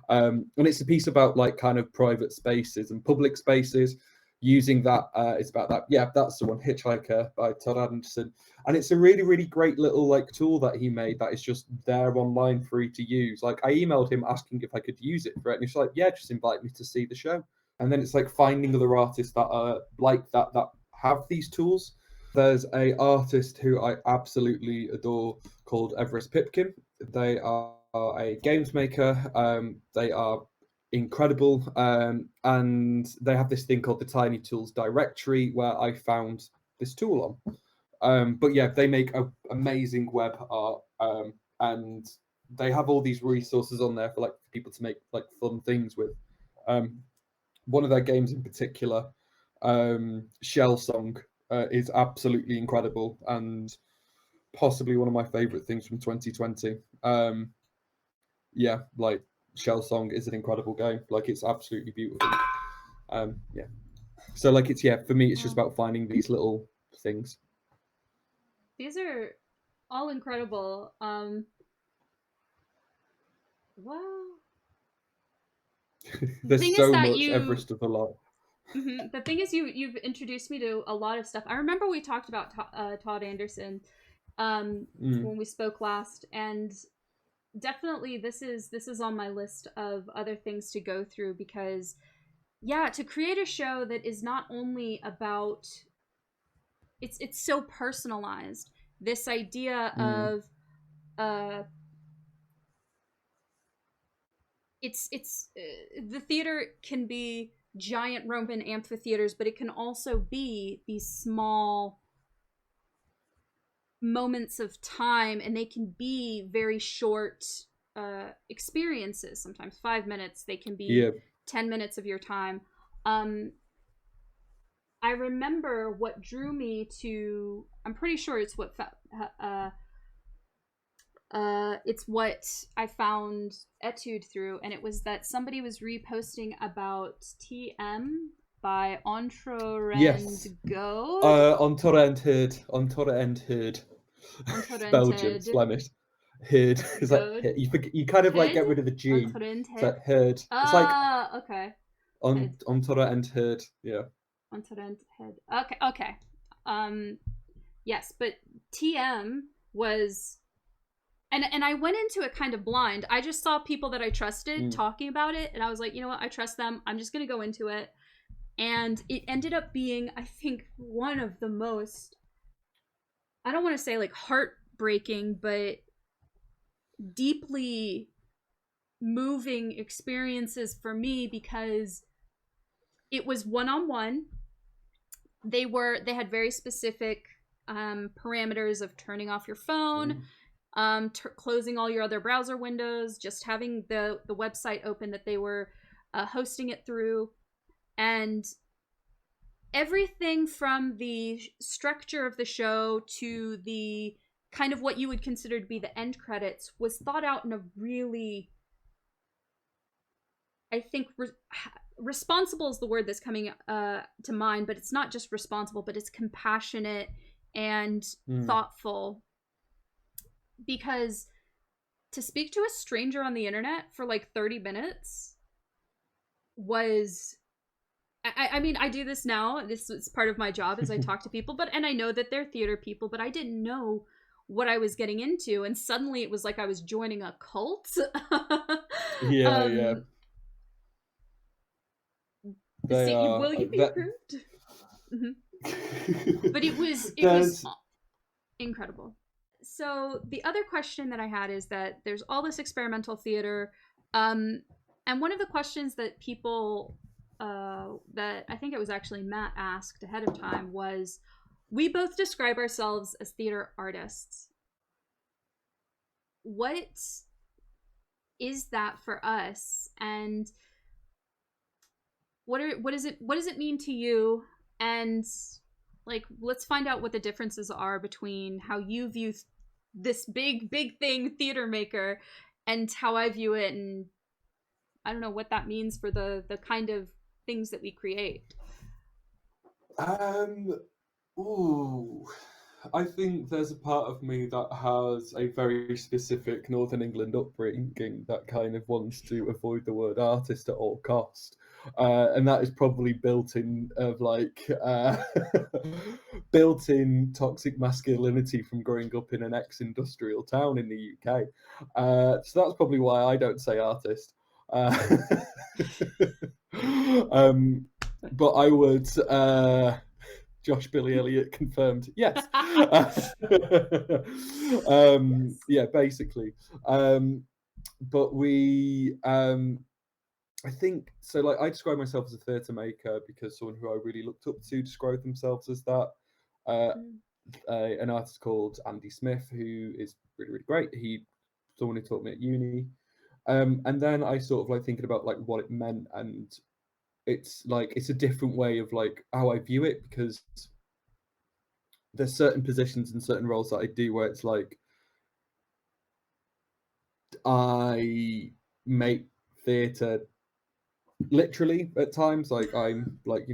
And it's a piece about like kind of private spaces and public spaces. Using that, it's about that. Yeah, that's the one, Hitchhiker by Todd Anderson, and it's a really, really great little like tool that he made that is just there online free to use. Like I emailed him asking if I could use it for it, and he's like, "Yeah, just invite me to see the show." And then it's like finding other artists that are like that have these tools. There's a artist who I absolutely adore called Everest Pipkin. They are a games maker. They are incredible, and they have this thing called the Tiny Tools directory where I found this tool on. But yeah, they make amazing web art, and they have all these resources on there for like people to make like fun things with. Um, One of their games in particular, Shell Song, is absolutely incredible and possibly one of my favorite things from 2020. Yeah, like Shell Song is an incredible game. Like it's absolutely beautiful. Yeah. So like it's for me it's just Well, about finding these little things. these are all incredible. Well, the There's thing is so that much you Everest of a lot. The thing is, you've introduced me to a lot of stuff. I remember we talked about Todd Anderson when we spoke last, and definitely this is on my list of other things to go through, because yeah, to create a show that is not only about, it's so personalized. This idea of uh it's the theater can be giant Roman amphitheaters, but it can also be these small moments of time, and they can be very short experiences. Sometimes 5 minutes. They can be Yeah. 10 minutes of your time. Um, I remember what drew me to. I'm pretty sure it's what I found Etude through, and it was that somebody was reposting about TM by Yes. Entrerend On Torrent Hood. On Torrent Hood. Belgian, Entrerented Flemish. Hood. It's like Good you kind of like Head get rid of the G. It's Entrerented. like Hood. It's like Ah, okay. Head on Torrent Hood. Yeah. Entrerented. Okay. Um, yes, but TM was, and I went into it kind of blind. I just saw people that I trusted talking about it, and I was like, you know what, I trust them. I'm just gonna go into it. And it ended up being, I think, one of the most, I don't want to say like heartbreaking, but deeply moving experiences for me, because it was one-on-one. They had very specific parameters of turning off your phone, closing all your other browser windows, just having the website open that they were hosting it through, and everything from the structure of the show to the kind of what you would consider to be the end credits was thought out in a really, I think, responsible is the word that's coming to mind, but it's not just responsible, but it's compassionate and thoughtful. Because to speak to a stranger on the internet for like 30 minutes was, I mean, I do this now. This is part of my job, is I talk to people, and I know that they're theater people, but I didn't know what I was getting into, and suddenly it was like I was joining a cult. Yeah. They See, are will you be that. approved? But it was incredible. So the other question that I had is that there's all this experimental theater, and one of the questions that people that I think it was actually Matt asked ahead of time was, we both describe ourselves as theater artists. What is that for us, and what does it mean to you? And like, let's find out what the differences are between how you view this big thing, theater maker, and how I view it, and I don't know what that means for the kind of things that we create. Ooh, I think there's a part of me that has a very specific Northern England upbringing that kind of wants to avoid the word artist at all cost. And that is probably built in of like built-in toxic masculinity from growing up in an ex-industrial town in the UK. So that's probably why I don't say artist. But I would Josh Billy Elliot confirmed. Yes. Yeah, basically. But we I think so. Like, I describe myself as a theatre maker because someone who I really looked up to described themselves as that. An artist called Andy Smith, who is really, really great. He's someone who taught me at uni. And then I sort of like thinking about like what it meant, and it's like it's a different way of like how I view it, because there's certain positions and certain roles that I do where it's like I make theatre literally at times. Like I'm like,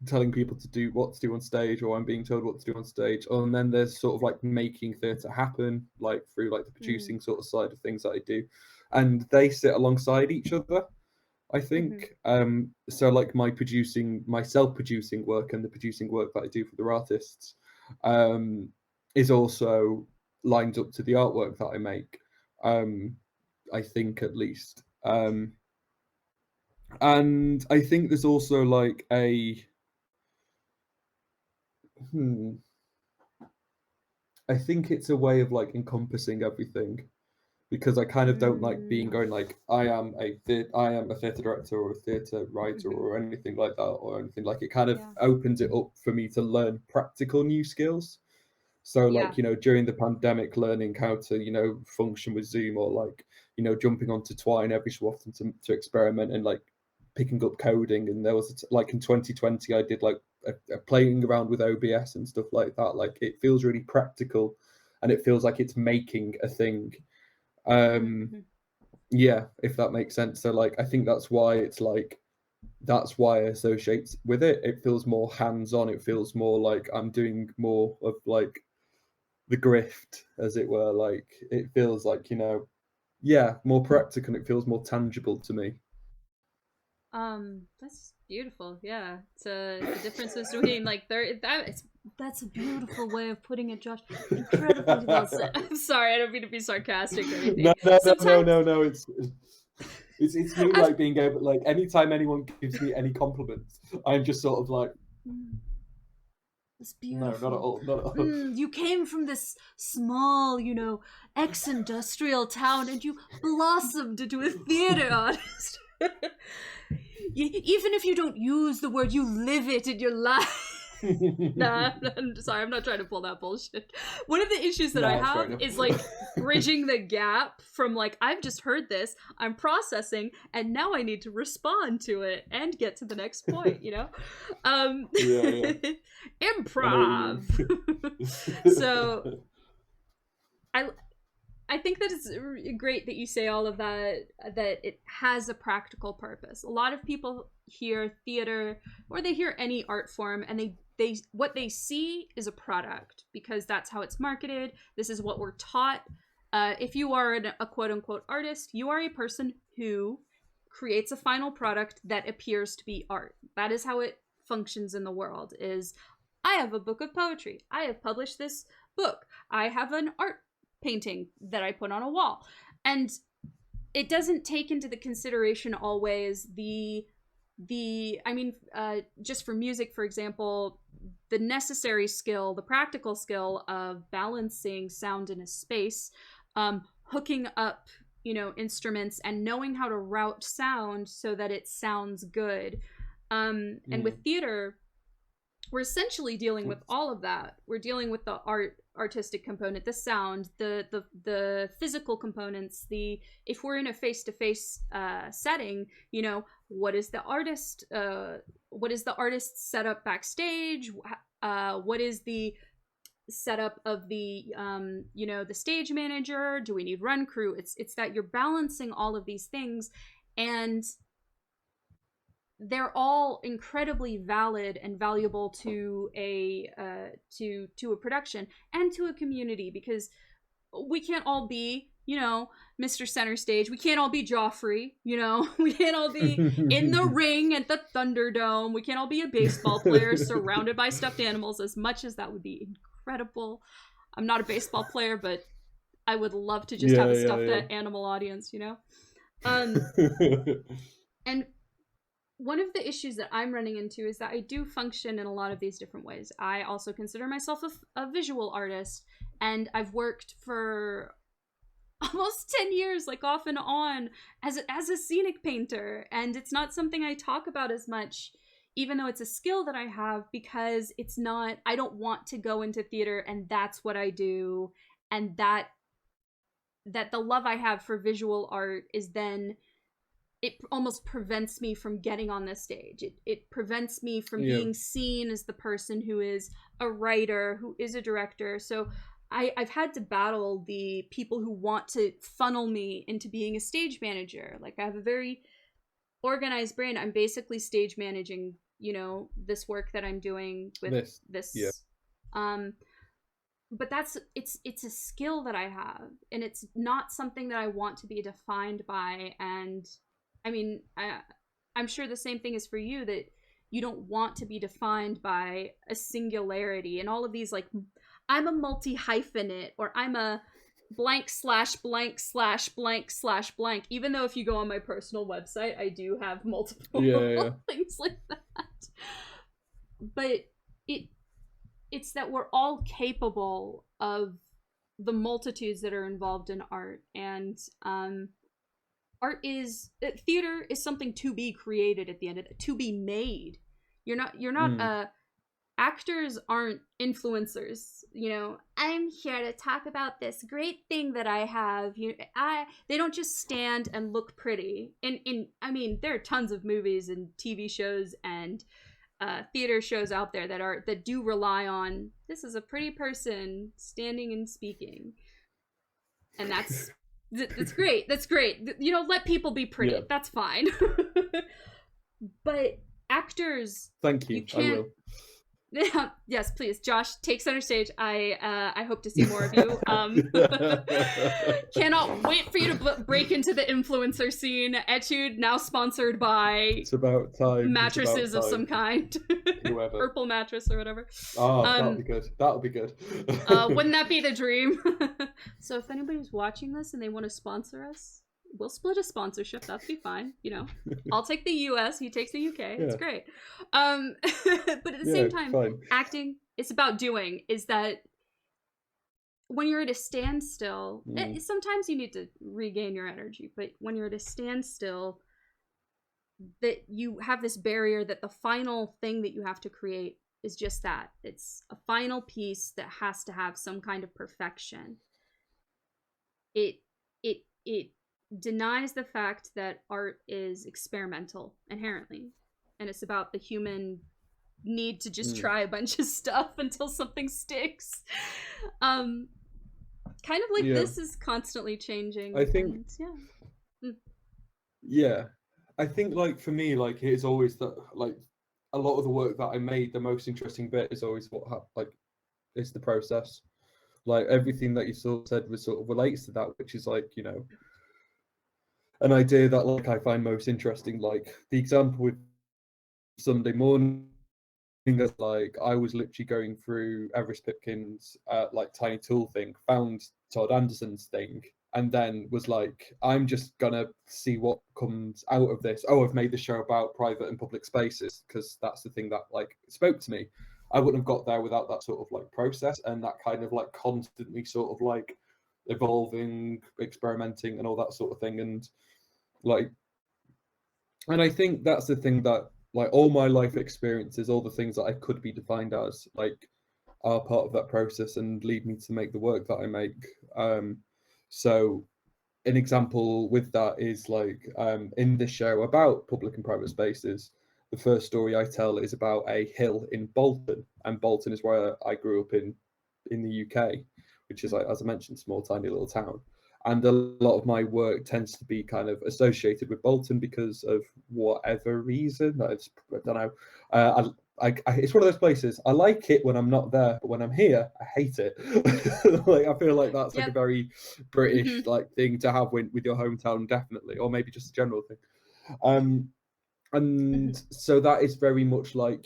telling people to do what to do on stage, or I'm being told what to do on stage. And then there's sort of like making theatre happen, like through like the producing sort of side of things that I do. And they sit alongside each other. I Mm-hmm. think so like my self-producing work and the producing work that I do for the artists um is also lined up to the artwork that I make. Um I think at least. And I think there's also like a hmm, I think it's a way of like encompassing everything because I kind of don't like being Mm. going like I am a theatre director or a theatre writer Mm-hmm. or anything like that or anything like it kind of Yeah. opens it up for me to learn practical new skills. So Yeah. like, during the pandemic, learning how to, function with Zoom or like, jumping onto Twine every so often to experiment and like picking up coding. And there was like in 2020, I did like a playing around with OBS and stuff like that. Like it feels really practical and it feels like it's making a thing. Um, Mm-hmm. yeah, if that makes sense. So like, I think that's why it's like, that's why I associate with it. It feels more hands on. It feels more like I'm doing more of like the grift, as it were. Like it feels like, yeah, more practical and it feels more tangible to me. That's beautiful. Yeah, it's the differences between like that's a beautiful way of putting it, Josh. Incredibly well said. I'm sorry, I don't mean to be sarcastic or No, anything. no, no, no, Sometimes no, no. It's me I've like being able like anytime anyone gives me any compliments, I'm just sort of like, it's no, not at beautiful. all, not at all. You came from this small, ex-industrial town, and you blossomed into a theater artist. Even if you don't use the word, you live it in your life. Nah, I'm sorry, I'm not trying to pull that bullshit. One of the issues that I No, that's fair have enough. is like bridging the gap from like, I've just heard this, I'm processing, and now I need to respond to it and get to the next point, you know? Um, Yeah, yeah. I know what you improv. mean. So I I think that it's great that you say all of that, that it has a practical purpose. A lot of people hear theater or they hear any art form and they what they see is a product because that's how it's marketed. This is what we're taught. If you are a quote unquote artist, you are a person who creates a final product that appears to be art. That is how it functions in the world. Is I have a book of poetry. I have published this book. I have an art painting that I put on a wall. And it doesn't take into the consideration always just for music, for example, the necessary skill, the practical skill of balancing sound in a space, hooking up, instruments and knowing how to route sound so that it sounds good. And Mm. with theater, we're essentially dealing with all of that. We're dealing with the artistic component, the sound, the physical components, the if we're in a face-to-face setting, what is the artist setup backstage, what is the setup of the the stage manager, do we need run crew? It's that you're balancing all of these things, and they're all incredibly valid and valuable to a production and to a community, because we can't all be, Mr. Center Stage. We can't all be Joffrey, we can't all be in the ring at the Thunderdome. We can't all be a baseball player surrounded by stuffed animals, as much as that would be incredible. I'm not a baseball player, but I would love to just have Yeah, a yeah, stuffed yeah. animal audience. Um, and one of the issues that I'm running into is that I do function in a lot of these different ways. I also consider myself a visual artist, and I've worked for almost 10 years, like off and on, as a scenic painter. And it's not something I talk about as much, even though it's a skill that I have, because it's not, I don't want to go into theater and that's what I do. And that the love I have for visual art is then it almost prevents me from getting on this stage. It prevents me from Yeah. being seen as the person who is a writer, who is a director. So I've had to battle the people who want to funnel me into being a stage manager. Like, I have a very organized brain. I'm basically stage managing, this work that I'm doing with This. Yeah. this. Um, but it's a skill that I have, and it's not something that I want to be defined by. And I mean, I'm sure the same thing is for you, that you don't want to be defined by a singularity and all of these, like, I'm a multi hyphenate, or I'm a blank slash blank slash blank slash blank. Even though if you go on my personal website, I do have multiple things like that. But it's that we're all capable of the multitudes that are involved in art, and art is theater is something to be created at the end of it, to be made. You're not actors aren't influencers. I'm here to talk about this great thing that I have. They don't just stand and look pretty. I mean, there are tons of movies and TV shows and theater shows out there that do rely on, this is a pretty person standing and speaking, and that's great. That's great. Let people be pretty. That's fine. But actors, thank you. I will. Yes, please, Josh, take center stage. I hope to see more of you. Cannot wait for you to break into the influencer scene. Etude, now sponsored by, it's about time, mattresses of some kind. Whoever. Purple mattress or whatever. That'll be good. Wouldn't that be the dream? So if anybody's watching this and they want to sponsor us, we'll split a sponsorship. That'd be fine. I'll take the US, he takes the UK. Yeah. It's great. But at the same time, fine. Acting, it's about doing. Is that when you're at a standstill, sometimes you need to regain your energy, but when you're at a standstill, that you have this barrier that the final thing that you have to create is just that. It's a final piece that has to have some kind of perfection. It denies the fact that art is experimental inherently, and it's about the human need to just try a bunch of stuff until something sticks. Kind of like this is constantly changing. I think I think, like, for me, like, it's always that, like, a lot of the work that I made, the most interesting bit is always it's the process. Like, everything that you sort of said sort of relates to that, which is, like, an idea that, like, I find most interesting. Like, the example with Sunday morning is, like, I was literally going through Everest Pipkin's like Tiny Tool thing, found Todd Anderson's thing, and then was like, I'm just gonna see what comes out of this. Oh, I've made the show about private and public spaces because that's the thing that, like, spoke to me. I wouldn't have got there without that sort of, like, process and that kind of, like, constantly sort of, like, evolving, experimenting and all that sort of thing. And, like, and I think that's the thing that, like, all my life experiences, all the things that I could be defined as, like, are part of that process and lead me to make the work that I make. So an example with that is, like, in this show about public and private spaces, the first story I tell is about a hill in Bolton, and Bolton is where I grew up in the UK, which is, like, as I mentioned, small, tiny little town. And a lot of my work tends to be kind of associated with Bolton because of whatever reason. I don't know. It's one of those places. I like it when I'm not there, but when I'm here, I hate it. Like, I feel like that's like a very British like thing to have with your hometown, definitely, or maybe just a general thing. And so that is very much like,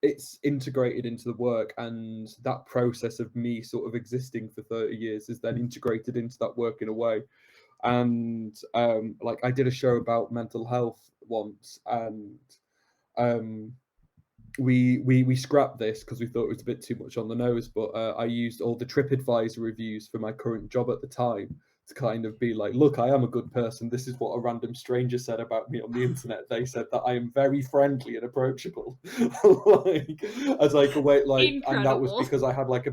it's integrated into the work, and that process of me sort of existing for 30 years is then integrated into that work in a way. And like, I did a show about mental health once, and we scrapped this because we thought it was a bit too much on the nose, but I used all the TripAdvisor reviews for my current job at the time to kind of be like, look, I am a good person. This is what a random stranger said about me on the internet. They said that I am very friendly and approachable. Like, as like a way, like, incredible. And that was because I had like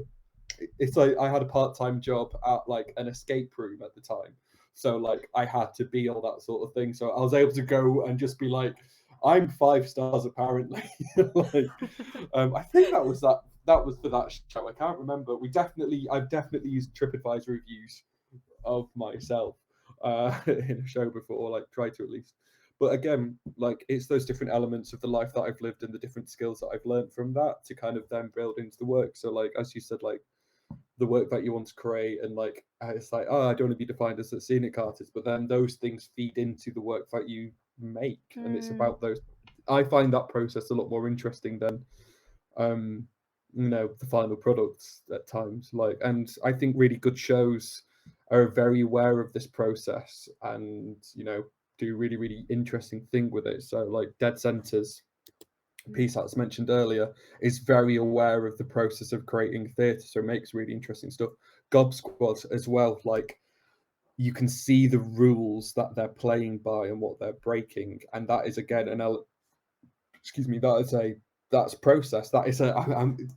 I had a part-time job at like an escape room at the time. So, like, I had to be all that sort of thing. So I was able to go and just be like, I'm 5 stars apparently. Like, I think that was for that show. I can't remember. I've definitely used TripAdvisor reviews of myself in a show before, like, try to at least. But again, like, it's those different elements of the life that I've lived and the different skills that I've learned from that to kind of then build into the work. So, like, as you said, like, the work that you want to create, and like, it's like, oh, I don't want to be defined as a scenic artist, but then those things feed into the work that you make, and it's about those. I find that process a lot more interesting than the final products at times. Like, and I think really good shows are very aware of this process and do really really interesting thing with it. So like Dead Centers piece that's mentioned earlier is very aware of the process of creating theatre, so it makes really interesting stuff. Gob Squad as well, like you can see the rules that they're playing by and what they're breaking, and that is again that's process. That is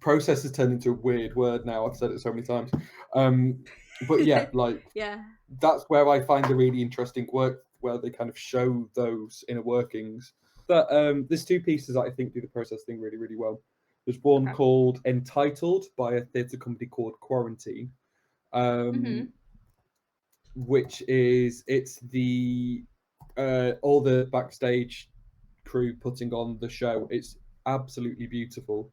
process has turned into a weird word now. I've said it so many times. But yeah, like Yeah. that's where I find the really interesting work where they kind of show those inner workings. But there's two pieces that I think do the process thing really, really well. There's one Okay. called Entitled by a theatre company called Quarantine, which is it's the all the backstage crew putting on the show. It's absolutely beautiful,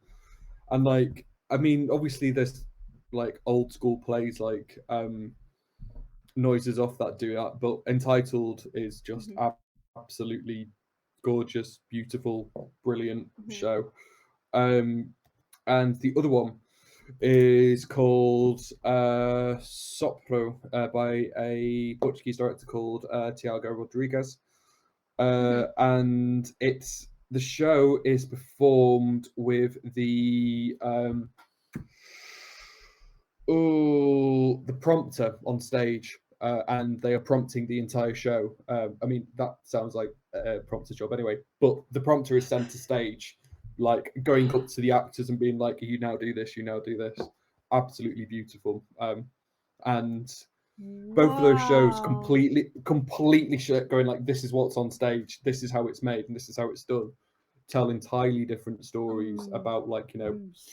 and like I mean, obviously there's like old school plays like Noises Off that do that, but Entitled is just absolutely gorgeous, beautiful, brilliant show. And the other one is called Sopro by a Portuguese director called Tiago Rodrigues. And the show is performed with the prompter on stage, and they are prompting the entire show. I mean, that sounds like a prompter job anyway, but the prompter is sent to stage, like going up to the actors and being like, "You now do this. You now do this." Absolutely beautiful. And both of those shows Wow. completely shit, going like, "This is what's on stage. This is how it's made, and this is how it's done." Tell entirely different stories about like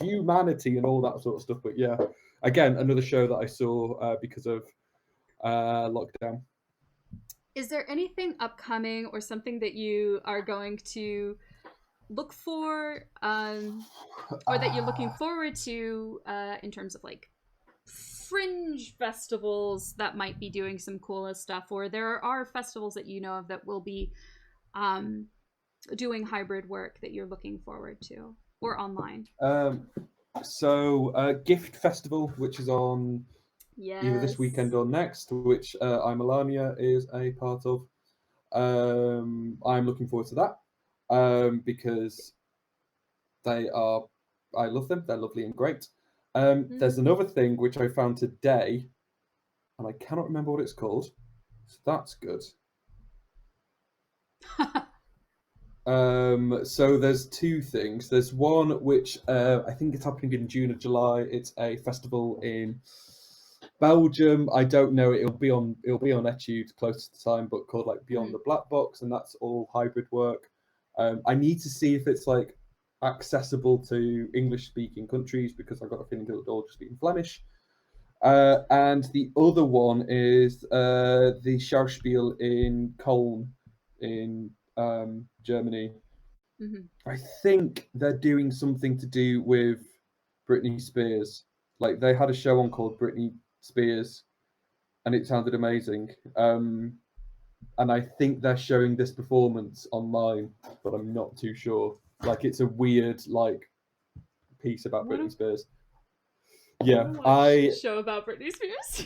humanity and all that sort of stuff. But yeah, again, another show that I saw because of lockdown. Is there anything upcoming or something that you are going to look for, or that you're looking forward to, in terms of like fringe festivals that might be doing some cool stuff, or there are festivals that you know of that will be um, doing hybrid work that you're looking forward to, or online? So Gift Festival, which is on either this weekend Yes. or next, which I Melania is a part of. I'm looking forward to that because I love them. They're lovely and great. There's another thing which I found today, and I cannot remember what it's called. So that's good. So there's two things. There's one which I think it's happening in June or July. It's a festival in Belgium. I don't know. It'll be on Etude close to the time, but called like Beyond the Black Box, and that's all hybrid work. I need to see if it's like accessible to English speaking countries because I've got a feeling it'll all just be in Flemish. And the other one is the Schauspiel in Köln in Germany. I think they're doing something to do with Britney Spears. Like they had a show on called Britney Spears, and it sounded amazing. And I think they're showing this performance online, but I'm not too sure. Like it's a weird like piece I about want Britney to Spears. I want Yeah, to watch a I show about Britney Spears.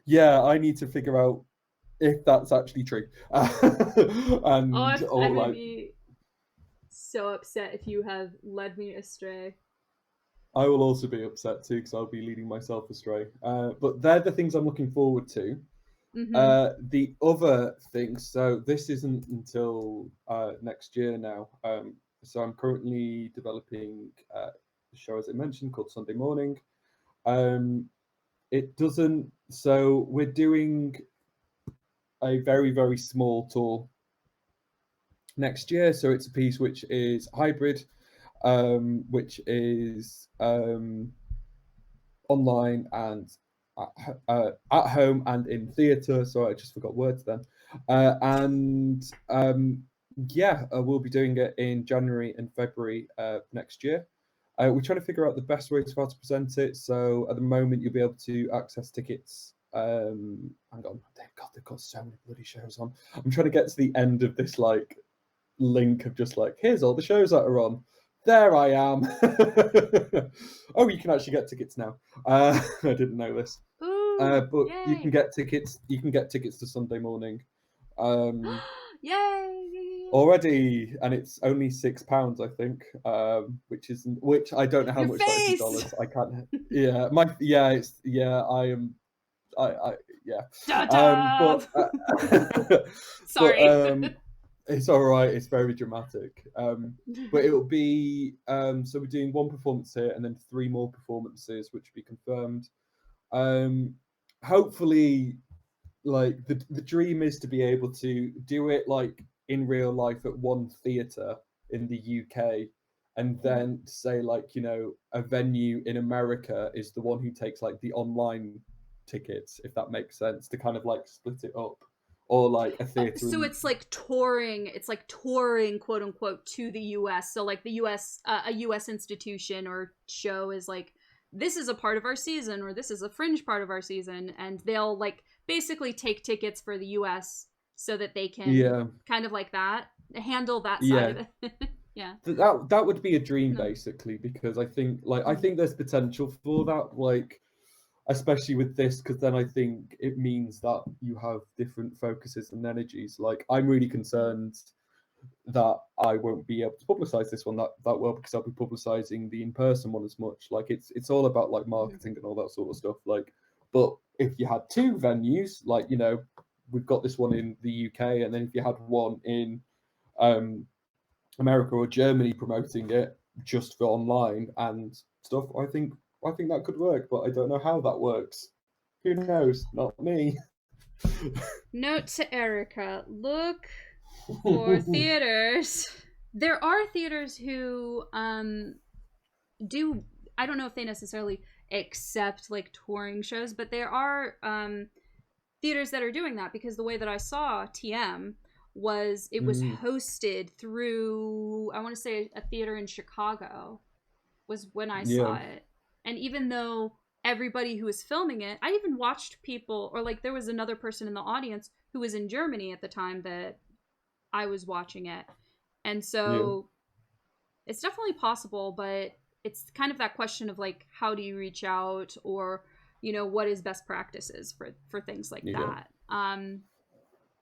yeah, I need to figure out if that's actually true. Oh, And I'm or gonna like be so upset if you have led me astray. I will also be upset too because I'll be leading myself astray. But they're the things I'm looking forward to. The other things, so this isn't until next year now. So I'm currently developing a show, as I mentioned, called Sunday Morning. It doesn't. So we're doing a very very small tour next year. So it's a piece which is hybrid, which is online and at home and in theatre. Sorry, I just forgot words then. And yeah, we'll be doing it in January and February next year. We're trying to figure out the best way to how to present it. So at the moment, you'll be able to access tickets hang on, God, they've got so many bloody shows on. I'm trying to get to the end of this like link of just like, here's all the shows that are on. There I am. Oh, you can actually get tickets now. I didn't know this. Ooh, But you can yay. get tickets. You can get tickets to Sunday morning. Yay. Already, and it's only £6, I think. Which I don't know how Your much that is in face. dollars. I can't. Yeah, it's I am. I yeah. Da da. But but Sorry. it's all right. It's very dramatic. But it will be so we're doing one performance here and then 3 more performances, which will be confirmed. Hopefully, like the dream is to be able to do it like in real life at one theatre in the UK, and then say like, you know, a venue in America is the one who takes like the online tickets, if that makes sense, to kind of like split it up, or like a theatre So in. it's like touring. It's like touring, quote unquote, to the U.S. So like the U.S. A U.S. institution or show is like, this is a part of our season, or this is a fringe part of our season, and they'll like basically take tickets for the U.S. so that they can Yeah, kind of like that handle that side yeah, of it. Yeah. that would be a dream No. basically, because I think there's potential for that, like especially with this, because then I think it means that you have different focuses and energies. Like I'm really concerned that I won't be able to publicize this one that well, because I'll be publicizing the in-person one as much. Like it's all about like marketing and all that sort of stuff. Like, but if you had 2 venues, like, you know, we've got this one in the UK, and then if you had one in um America or Germany promoting it just for online and stuff, I think that could work, but I don't know how that works. Who knows? Not me. Note to Erika: look for theaters. There are theaters who do, I don't know if they necessarily accept like touring shows, but there are theaters that are doing that, because the way that I saw TM was it was Mm, hosted through, I want to say, a theater in Chicago was when I yeah, saw it. And even though everybody who was filming it, I even watched people, or like there was another person in the audience who was in Germany at the time that I was watching it. And yeah, so it's definitely possible, but it's kind of that question of like, how do you reach out, or, you know, what is best practices for things like yeah. that.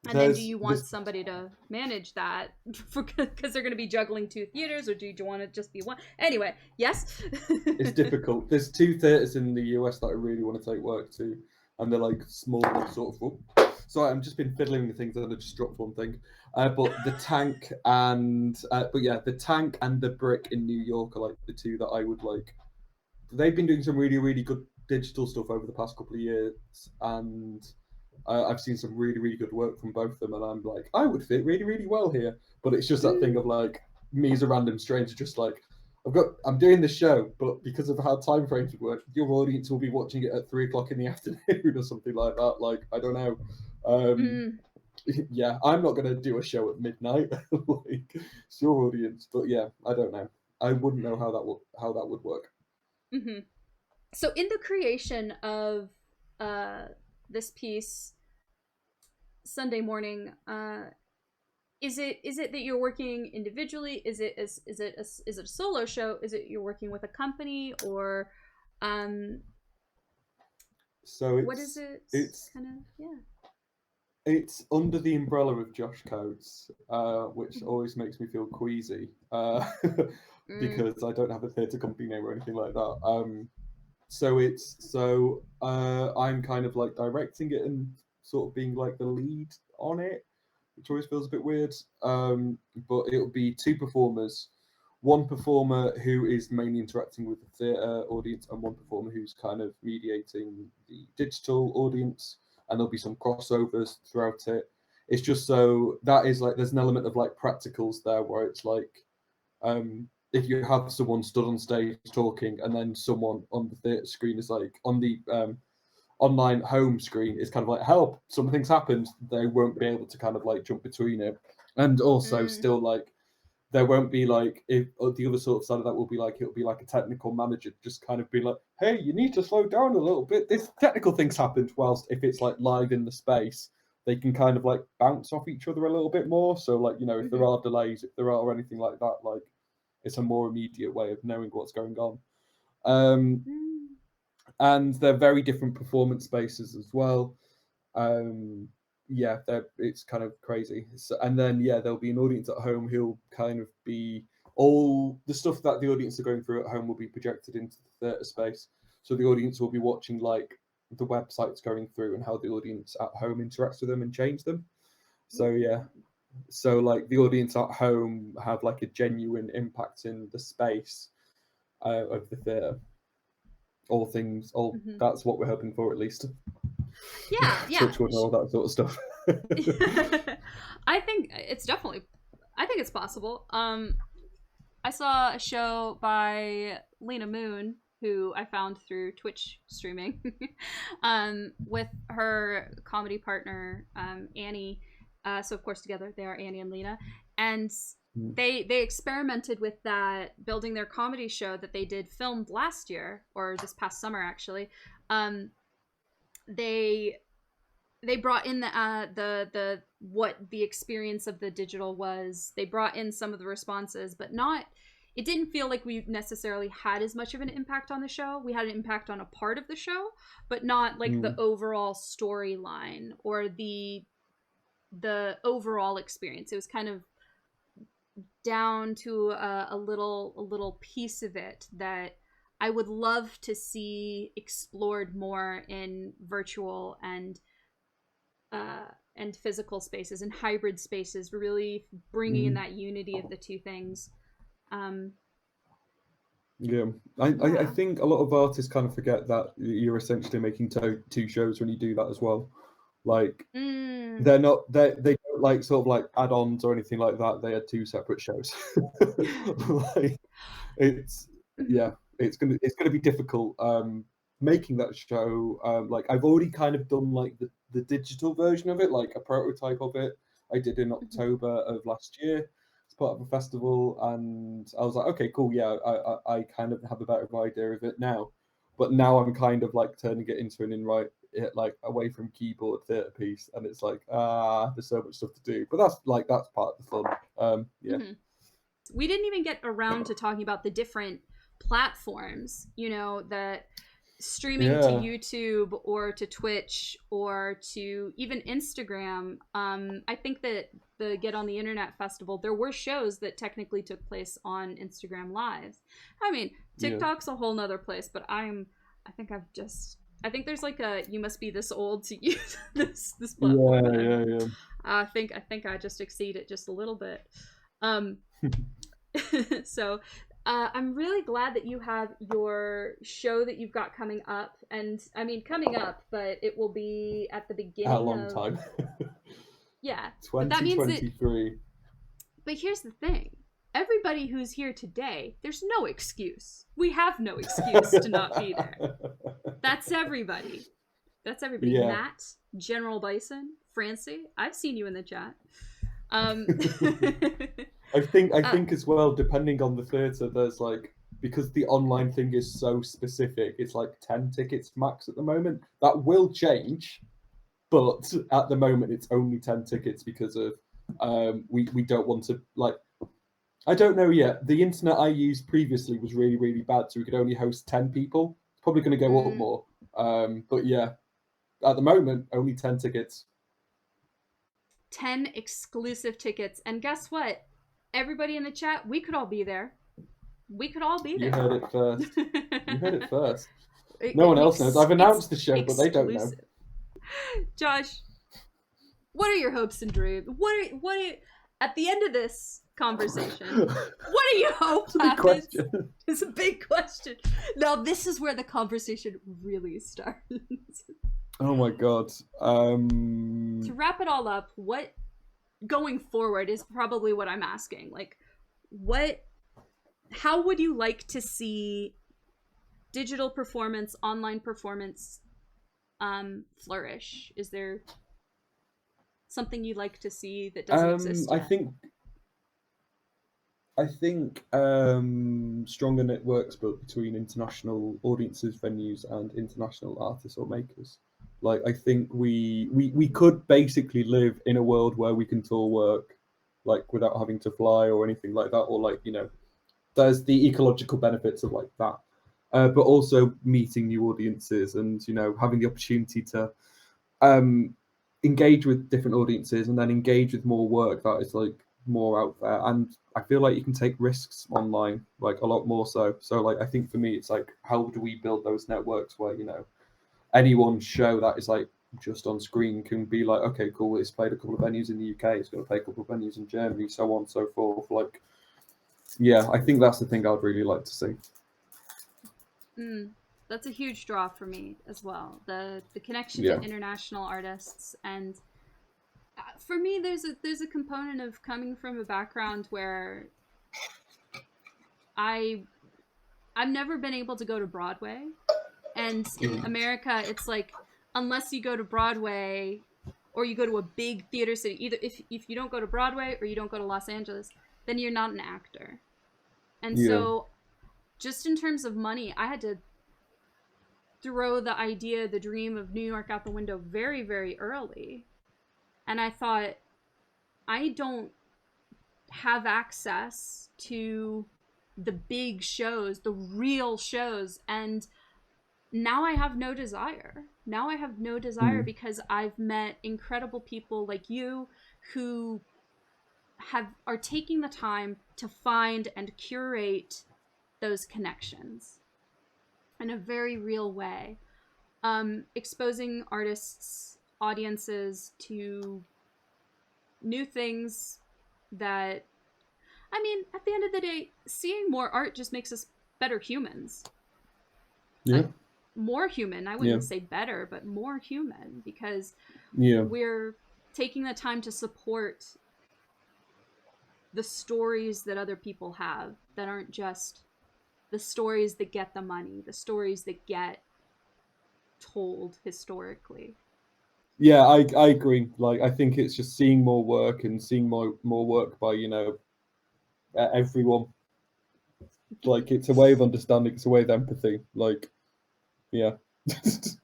And then do you want There's somebody to manage that because they're going to be juggling 2 theaters, or do you want to just be one? Anyway, yes. It's difficult. There's 2 theatres in the US that I really want to take work to, and they're like small sort of. Oh, sorry, I've just been fiddling with things and I just dropped one thing. But the Tank and the Tank and the Brick in New York are like the 2 that I would like. They've been doing some really really good digital stuff over the past couple of years, and I've seen some really really good work from both of them, and I'm like, I would fit really really well here. But it's just that thing of like me as a random stranger, just like I'm doing this show, but because of how time frames would work, your audience will be watching it at 3 o'clock in the afternoon or something like that. Like, I don't know. Mm, Yeah, I'm not going to do a show at midnight. Like, it's your audience, but yeah, I don't know. I wouldn't know how that would work. mm-hmm. So in the creation of this piece, Sunday morning, is it that you're working individually? Is it a solo show? Is it you're working with a company, or um So what is it it's kind of? Yeah. it's under the umbrella of Josh Coates, which always makes me feel queasy, Mm, because I don't have a theatre company name or anything like that. I'm kind of like directing it and sort of being like the lead on it, which always feels a bit weird. But it'll be 2 performers, one performer who is mainly interacting with the theatre audience, and one performer who's kind of mediating the digital audience. And there'll be some crossovers throughout it. It's just so that is like there's an element of like practicals there, where it's like if you have someone stood on stage talking, and then someone on the theatre screen is like on the online home screen is kind of like, help, something's happened, they won't be able to kind of like jump between it, and also mm, still like there won't be like, if the other sort of side of that will be like, it'll be like a technical manager just kind of be like, hey, you need to slow down a little bit, this technical thing's happened, whilst if it's like live in the space, they can kind of like bounce off each other a little bit more. So like, you know, if there Mm-hmm. are delays, if there are anything like that, like it's a more immediate way of knowing what's going on. um Mm. and they're very different performance spaces as well. um yeah, it's kind of crazy. So, and then yeah, there'll be an audience at home who'll kind of be, all the stuff that the audience are going through at home will be projected into the theatre space. So the audience will be watching like the websites going through and how the audience at home interacts with them and change them. So yeah, so like the audience at home have like a genuine impact in the space of the theatre. All things, all Mm-hmm. that's what we're hoping for, at least. Yeah, yeah. Touch wood and all that sort of stuff. I think it's definitely. I think it's possible. I saw a show by Lena Moon, who I found through Twitch streaming, with her comedy partner Annie. So of course together they are Annie and Lena, and they experimented with that, building their comedy show that they did filmed last year or this past summer actually. Um, they they brought in the what the experience of the digital was. They brought in some of the responses, but not. It didn't feel like we necessarily had as much of an impact on the show. We had an impact on a part of the show, but not like the overall storyline or the overall experience. It was kind of down to a little piece of it that I would love to see explored more in virtual and physical spaces and hybrid spaces, really bringing in that unity of the two things. Um, Yeah, I yeah. think a lot of artists kind of forget that you're essentially making two shows when you do that as well. Like Mm. they're not, they don't like sort of like add-ons or anything like that. They are two separate shows. Like it's, Mm-hmm. yeah, it's gonna be difficult making that show. Like I've already kind of done like the digital version of it, like a prototype of it. I did in Mm-hmm. October of last year as part of a festival, and I was like, okay, cool, yeah, I kind of have a better idea of it now. But now I'm kind of like turning it into an in-right, like away from keyboard theatre piece, and it's like there's so much stuff to do. But that's part of the fun. Yeah. Mm-hmm. We didn't even get around to talking about the different platforms, that streaming to Yeah. YouTube or to Twitch or to even Instagram. I think that the Get on the Internet Festival, there were shows that technically took place on Instagram Live. I mean, Yeah. TikTok's a whole nother place, but I think there's like a you must be this old to use this platform, Yeah, and yeah, yeah. I think I just exceed it just a little bit. Um, so I'm really glad that you have your show that you've got coming up. And I mean, coming up, but it will be at the A beginning long of, time. yeah. But that means that, 2023. but here's the thing, everybody who's here today, there's no excuse. We have no excuse to not be there. That's everybody. That's everybody. Yeah. Matt, General Bison, Francie, I've seen you in the chat. Um, I think as well, depending on the theatre, there's like, because the online thing is so specific, it's like 10 tickets max at the moment. That will change, but at the moment it's only 10 tickets because of we don't want to, like, I don't know yet. The internet I used previously was really, really bad, so we could only host 10 people. It's probably going to go up mm, more. But yeah, at the moment, only 10 tickets. 10 exclusive tickets. And guess what? Everybody in the chat, we could all be there. We could all be You there. heard it first. You heard it first. No one else knows. I've It's announced the show, but they don't know. exclusive. Josh, what are your hopes and dreams? At the end of this conversation, what do you hope It's a big happens? question. It's a big question. Now, this is where the conversation really starts. Oh my god. To wrap it all up, what going forward is probably what I'm asking. Like, how would you like to see digital performance, online performance flourish? Is there something you'd like to see that doesn't exist I yet? think I think stronger networks built between international audiences, venues, and international artists or makers. Like I think we could basically live in a world where we can tour work, like without having to fly or anything like that, or like there's the ecological benefits of like that, but also meeting new audiences and having the opportunity to um, engage with different audiences and then engage with more work that is like more out there. And I feel like you can take risks online, like a lot more so. So like I think for me, it's like how do we build those networks where anyone's show that is like just on screen can be like, okay, cool, it's played a couple of venues in the UK, it's going to play a couple of venues in Germany, so on and so forth. Like, yeah, I think that's the thing I'd really like to see. That's a huge draw for me as well. The connection Yeah. to international artists, and for me, there's a component of coming from a background where I've never been able to go to Broadway, and in America, it's like unless you go to Broadway or you go to a big theater city, either if you don't go to Broadway or you don't go to Los Angeles, then you're not an actor. And Yeah. so, just in terms of money, I had to throw the dream of New York out the window very, very early. And I thought, I don't have access to the big shows, the real shows. And now I have no desire. Now I have no desire Mm. because I've met incredible people like you who are taking the time to find and curate those connections in a very real way, exposing artists, audiences to new things that, I mean, at the end of the day, seeing more art just makes us better humans. Yeah. More human. I Yeah. wouldn't say better, but more human, because Yeah. we're taking the time to support the stories that other people have that aren't just the stories that get the money, the stories that get told historically. Yeah, I agree. Like I think it's just seeing more work and seeing more work by everyone. Like it's a way of understanding. It's a way of empathy. Like yeah,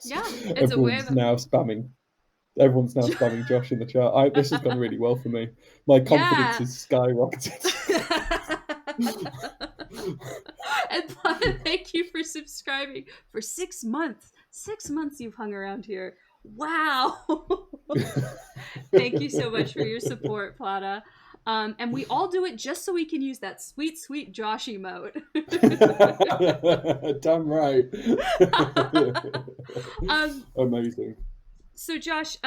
Yeah, it's a way everyone's of. now spamming. Everyone's now spamming Josh in the chat. This has gone really well for me. My confidence Yeah. is skyrocketed. And thank you for subscribing for 6 months. 6 months you've hung around here. Wow. Thank you so much for your support, Plata. And we all do it just so we can use that sweet, sweet Josh emote. Damn right. um, Amazing. so Josh,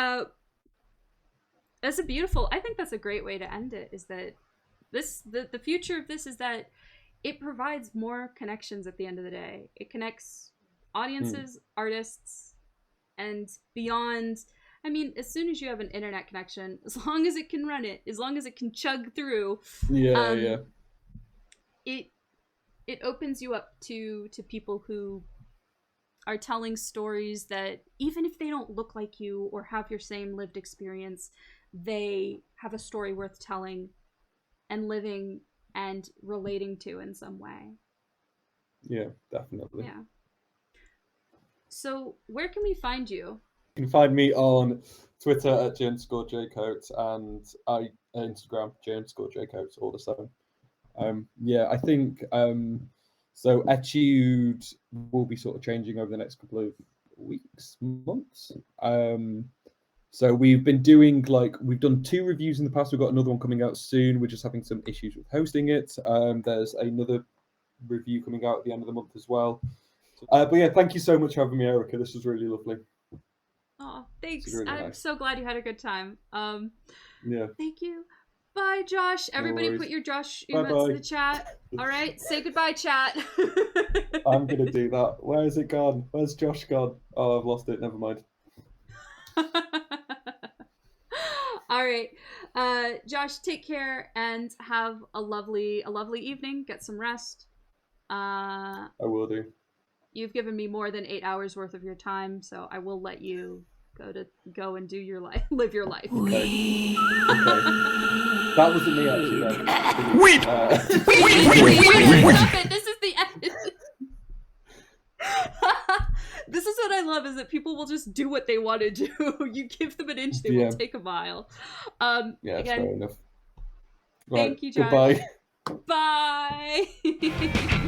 that's a beautiful. I think that's a great way to end it. Is that the future of this is that it provides more connections at the end of the day. It connects audiences, artists, and beyond. I mean, as soon as you have an internet connection, as long as it can run it, as long as it can chug through, Yeah, yeah. it it opens you up to people who are telling stories that even if they don't look like you or have your same lived experience, they have a story worth telling and living and relating to in some way. Yeah, definitely. Yeah. So, where can we find you? You can find me on Twitter at j_jcoats and Instagram j_jcoats, all the same. Yeah, I think so. Etude will be sort of changing over the next couple of weeks, months. So we've been doing we've done 2 reviews in the past. We've got another one coming out soon. We're just having some issues with hosting it. There's another review coming out at the end of the month as well. But yeah, thank you so much for having me, Erika. This was really lovely. Oh, thanks. Really I'm nice. so glad you had a good time. Yeah. Thank you. Bye, Josh. Everybody No put your Josh Bye-bye. emotes in the chat. All right, say goodbye, chat. I'm going to do that. Where is it gone? Where's Josh gone? Oh, I've lost it. Never mind. All right. Josh, take care and have a lovely evening. Get some rest. I will do. You've given me more than 8 hours worth of your time, so I will let you go and do your life, live your life. Okay. That wasn't me actually. Then. Wait. Stop it! This is the end. This is what I love, is that people will just do what they want to do. You give them an inch, they will take a mile. Yeah, again, fair enough. Thank Right, you, John. goodbye. Bye.